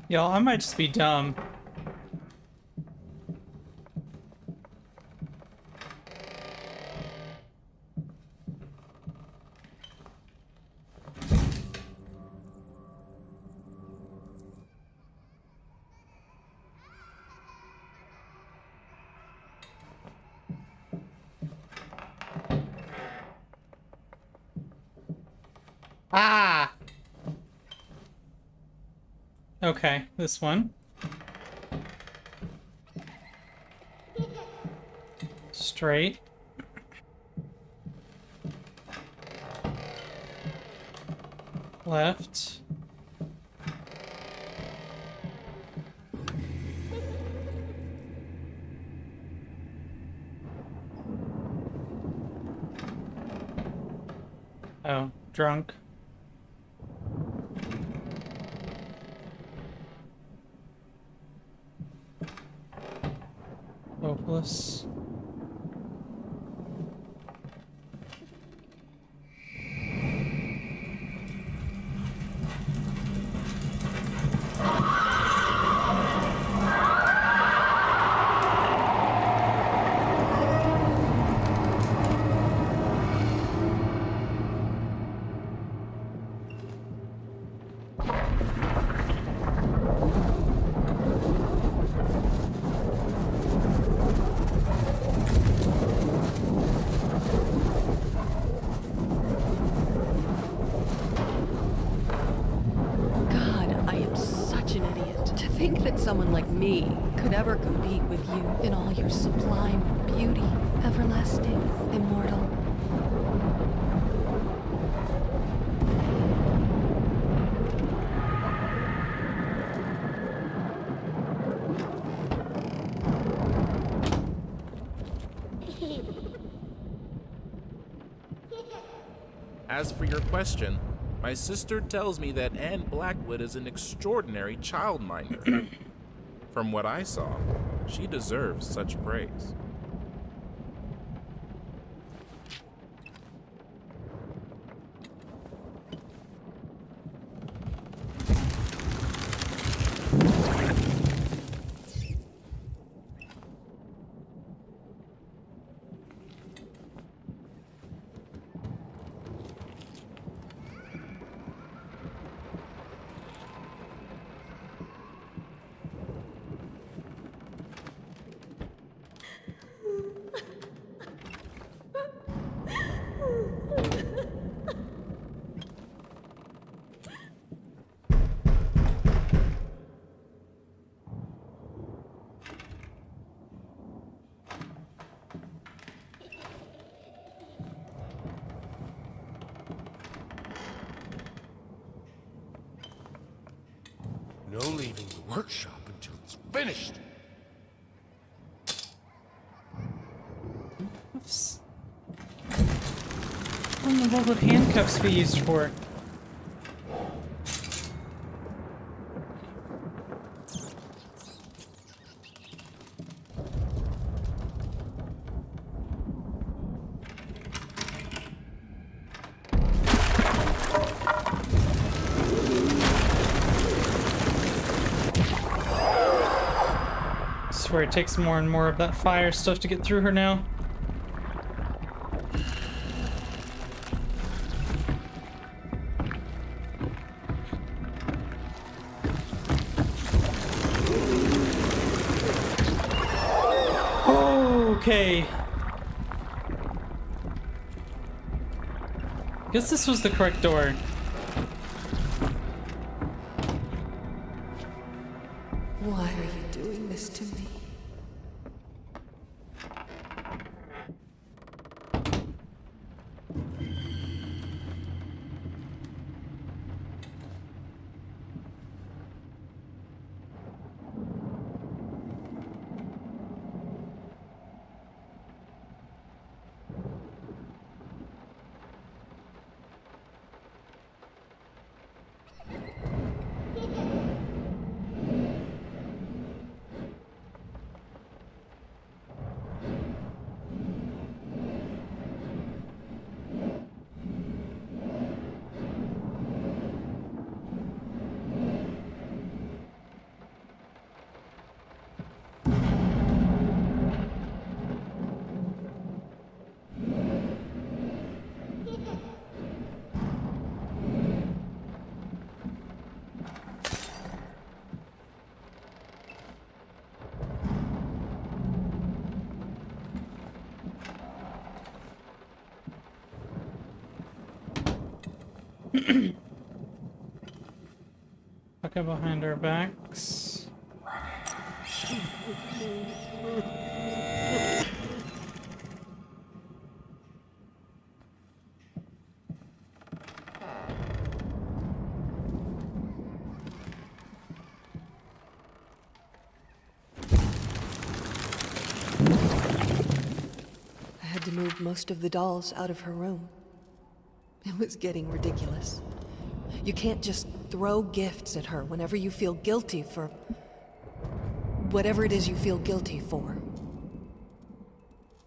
Y'all, I might just be dumb. Ah! Okay, this one. Straight. Left. Oh, drunk. Hopeless. Someone like me could ever compete with you in all your sublime beauty, everlasting, immortal. As for your question, my sister tells me that Anne Blackwood is an extraordinary childminder. From what I saw, she deserves such praise. No leaving the workshop until it's finished. Oops. What in the world would handcuffs be used for? Where it takes more and more of that fire stuff to get through her now. Okay. Guess this was the correct door. Why are you doing this to me? Okay, behind our backs. I had to move most of the dolls out of her room. It was getting ridiculous. You can't just throw gifts at her whenever you feel guilty for whatever it is you feel guilty for.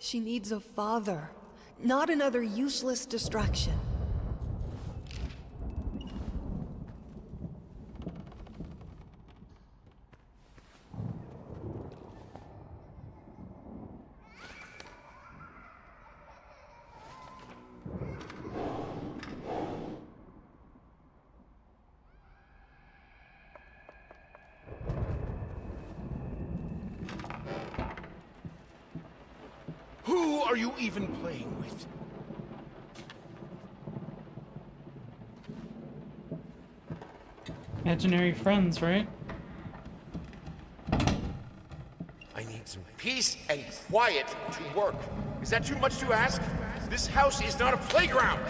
She needs a father, not another useless distraction. Who are you even playing with? Imaginary friends, right? I need some peace and quiet to work. Is that too much to ask? This house is not a playground!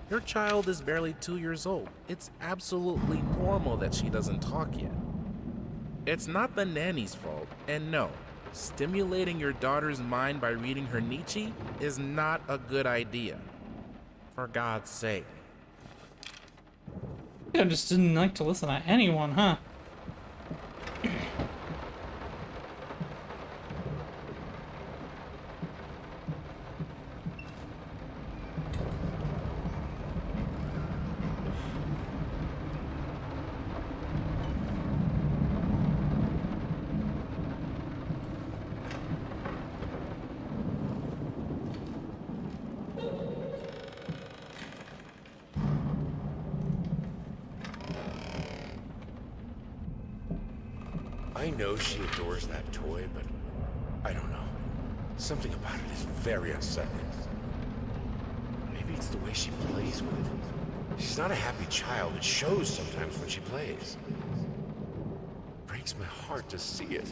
Your child is barely 2 years old. It's absolutely normal that she doesn't talk yet. It's not the nanny's fault, and no, stimulating your daughter's mind by reading her Nietzsche is not a good idea. For God's sake. I just didn't like to listen to anyone, huh? I know she adores that toy, but I don't know. Something about it is very unsettling. Maybe it's the way she plays with it. She's not a happy child. It shows sometimes when she plays. It breaks my heart to see it.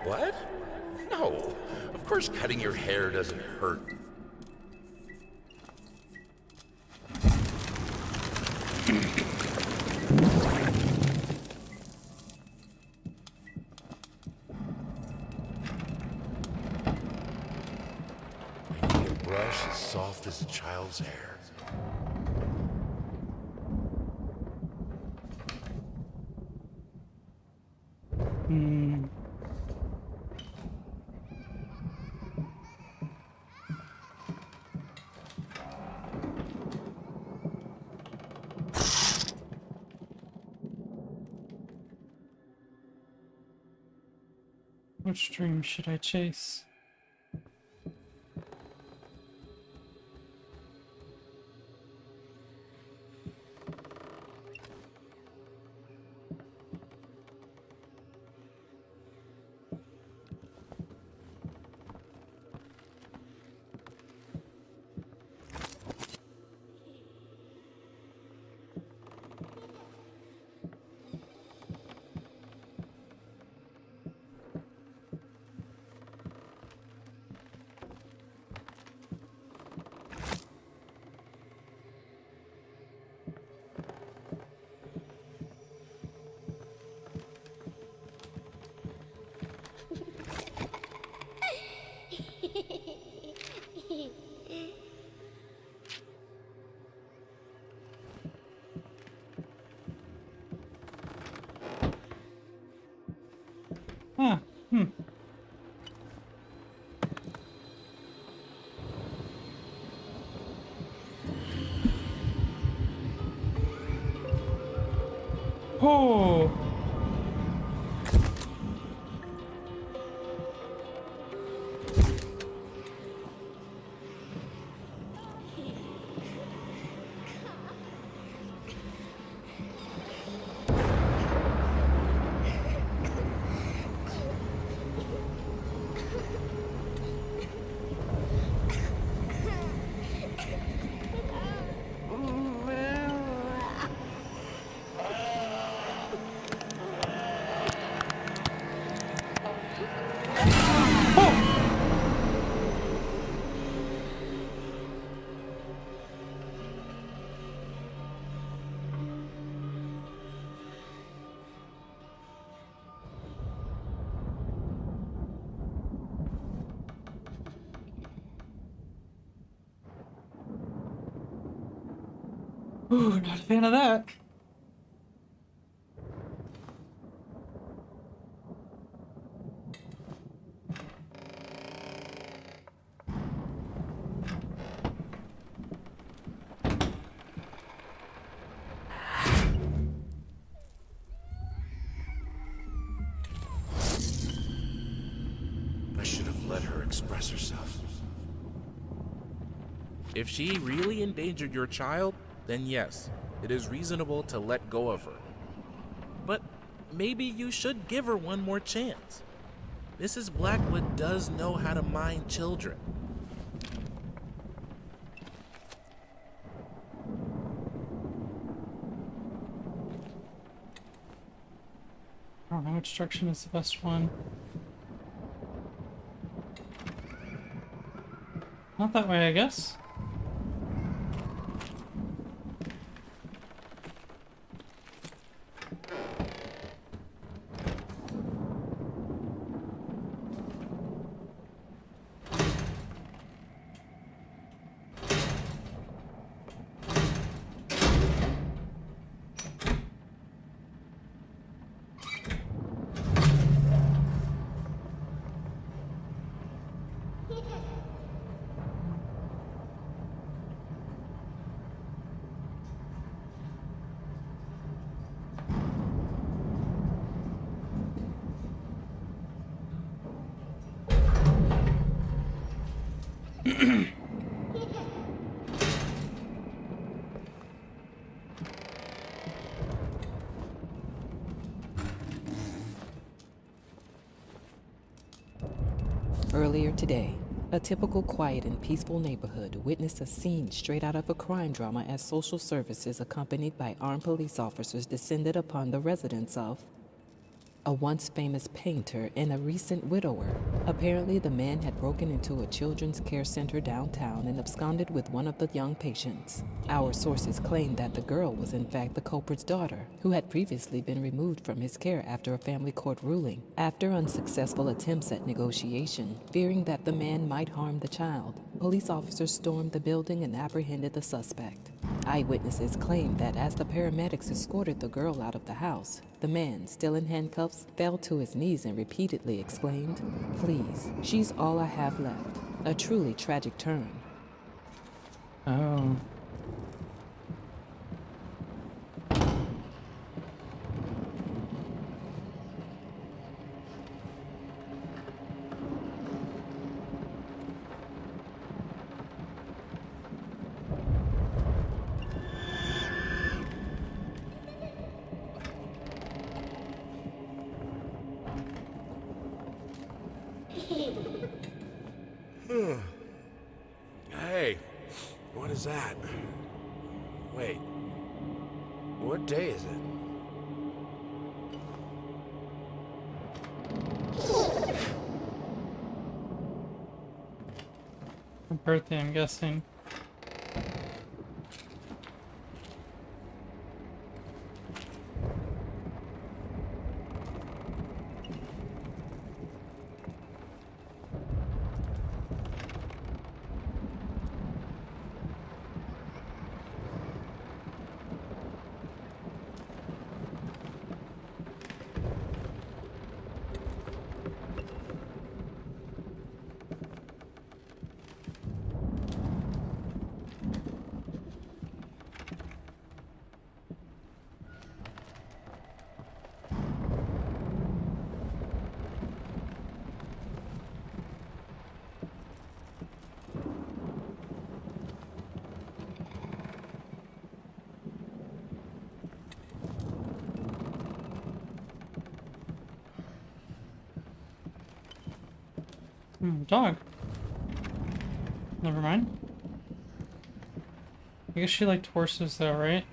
What? No. Of course cutting your hair doesn't hurt. I need a brush as soft as a child's hair. Which dream should I chase? Huh. Oh. Ooh, not a fan of that. I should have let her express herself. If she really endangered your child, then yes, it is reasonable to let go of her. But maybe you should give her one more chance. Mrs. Blackwood does know how to mind children. I don't know which direction is the best one. Not that way, I guess. Earlier today, a typical quiet and peaceful neighborhood witnessed a scene straight out of a crime drama as social services accompanied by armed police officers descended upon the residence of a once famous painter and a recent widower. Apparently, the man had broken into a children's care center downtown and absconded with one of the young patients. Our sources claim that the girl was in fact the culprit's daughter, who had previously been removed from his care after a family court ruling. After unsuccessful attempts at negotiation, fearing that the man might harm the child, police officers stormed the building and apprehended the suspect. Eyewitnesses claim that as the paramedics escorted the girl out of the house, the man, still in handcuffs, fell to his knees and repeatedly exclaimed, "Please, she's all I have left." A truly tragic turn. Oh. Hey, what is that? Wait, what day is it? Her birthday, I'm guessing. Dog. Never mind. I guess she liked horses though, right?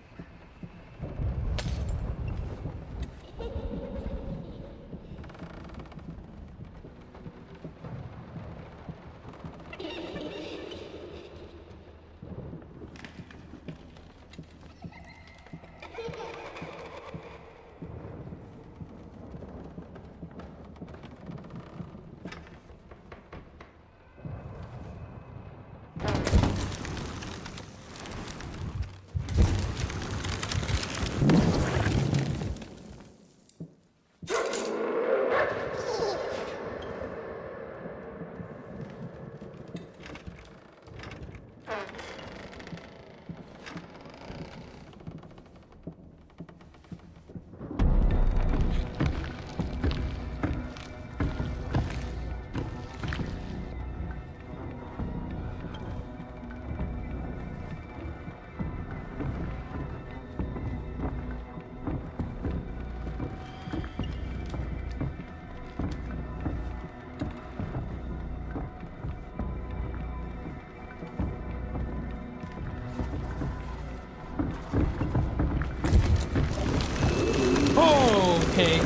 Okay.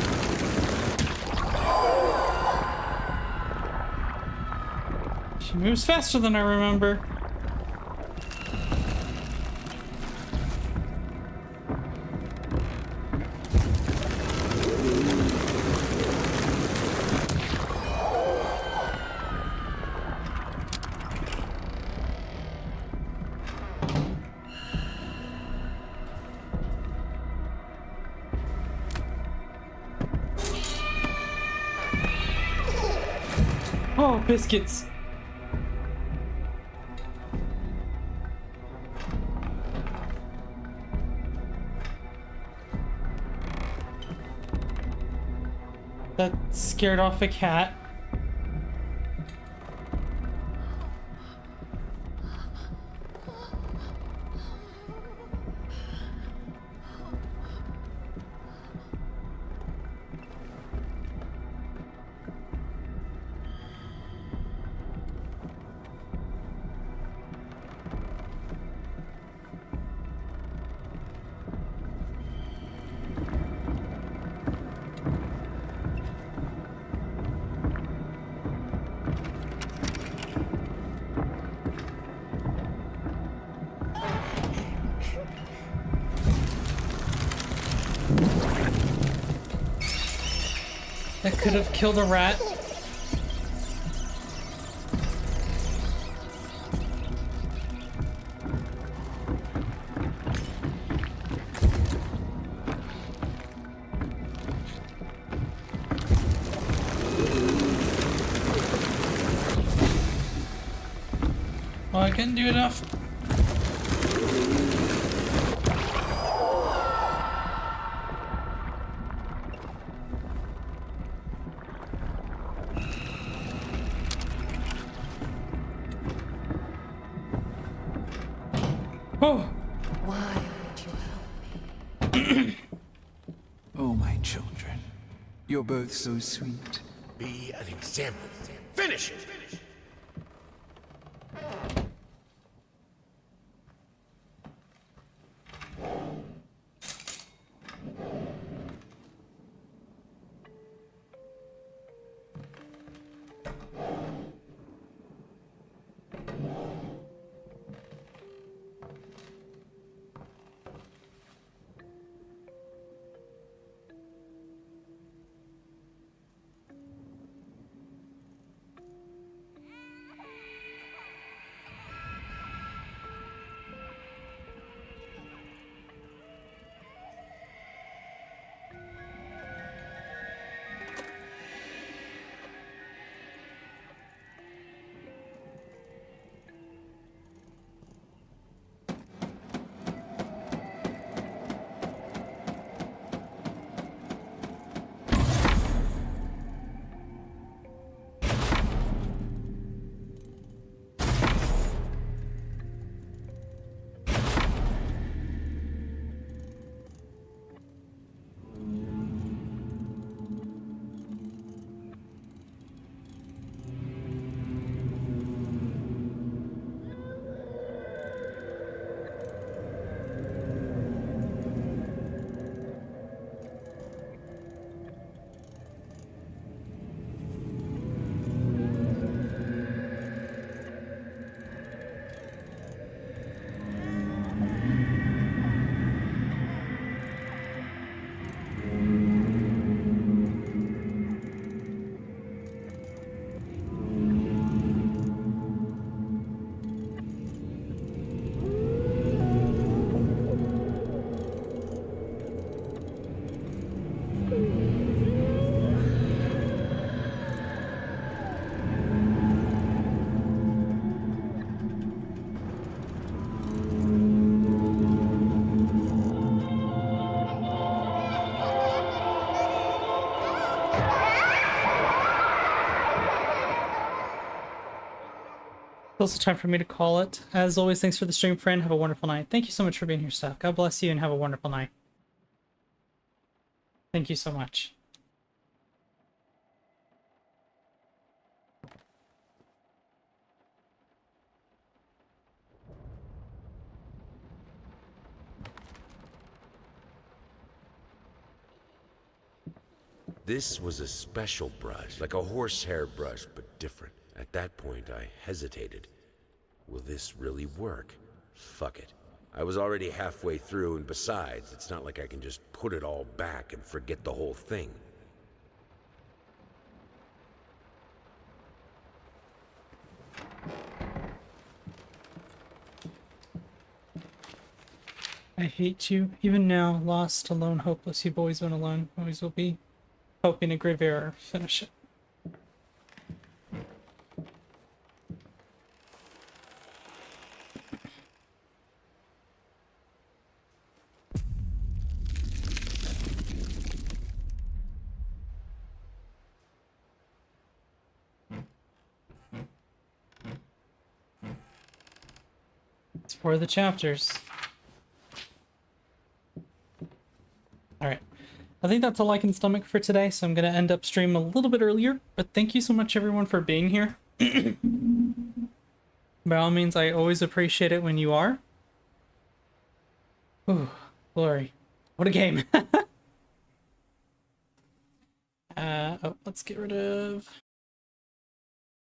She moves faster than I remember. Oh, biscuits. That scared off a cat. could have killed a rat. Oh, I couldn't do enough. Oh. Why would you help me? Oh, my children. You're both so sweet. Be an example. Finish it! It's also time for me to call it. As always, thanks for the stream, friend. Have a wonderful night. Thank you so much for being here, Steph. God bless you and have a wonderful night. Thank you so much. This was a special brush, like a horsehair brush, but different. At that point, I hesitated. Will this really work? Fuck it. I was already halfway through, and besides, it's not like I can just put it all back and forget the whole thing. I hate you. Even now, lost, alone, hopeless, you've always been alone. Always will be. Hoping a grave error. Finish it. It's for the chapters. Alright. I think that's all I can stomach for today, so I'm going to end up stream a little bit earlier. But thank you so much, everyone, for being here. By all means, I always appreciate it when you are. Ooh, glory. What a game. Oh, let's get rid of...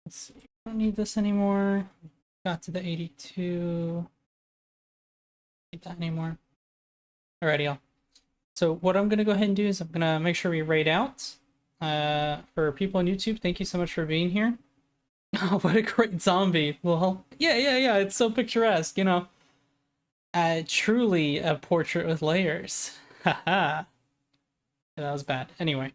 Let's see. I don't need this anymore. Got to the 82. Need that anymore. Alrighty, y'all. So what I'm going to go ahead and do is I'm going to make sure we raid out. For people on YouTube, thank you so much for being here. Oh, what a great zombie. Well, yeah. It's so picturesque, you know. Truly a portrait with layers. Haha. That was bad. Anyway.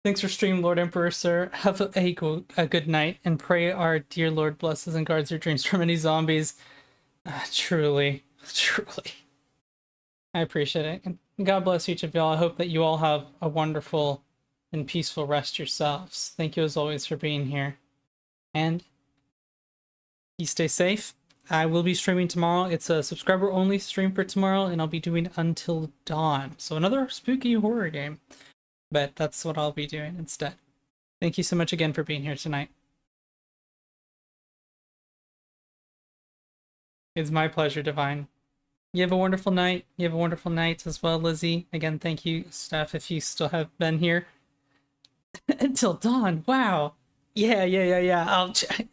Thanks for streaming, Lord Emperor, sir. Have a good night, and pray our dear Lord blesses and guards your dreams from any zombies. Truly. I appreciate it. And God bless each of y'all. I hope that you all have a wonderful and peaceful rest yourselves. Thank you as always for being here. And you stay safe. I will be streaming tomorrow. It's a subscriber only stream for tomorrow, and I'll be doing Until Dawn. So another spooky horror game. But that's what I'll be doing instead. Thank you so much again for being here tonight. It's my pleasure, Divine. You have a wonderful night. You have a wonderful night as well, Lizzie. Again, thank you, Steph, if you still have been here. Until Dawn. Wow. Yeah.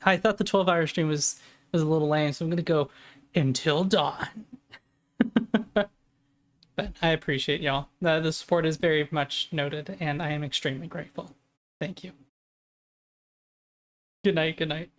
I thought the 12-hour stream was a little lame, so I'm going to go Until Dawn. But I appreciate y'all. The support is very much noted, and I am extremely grateful. Thank you. Good night.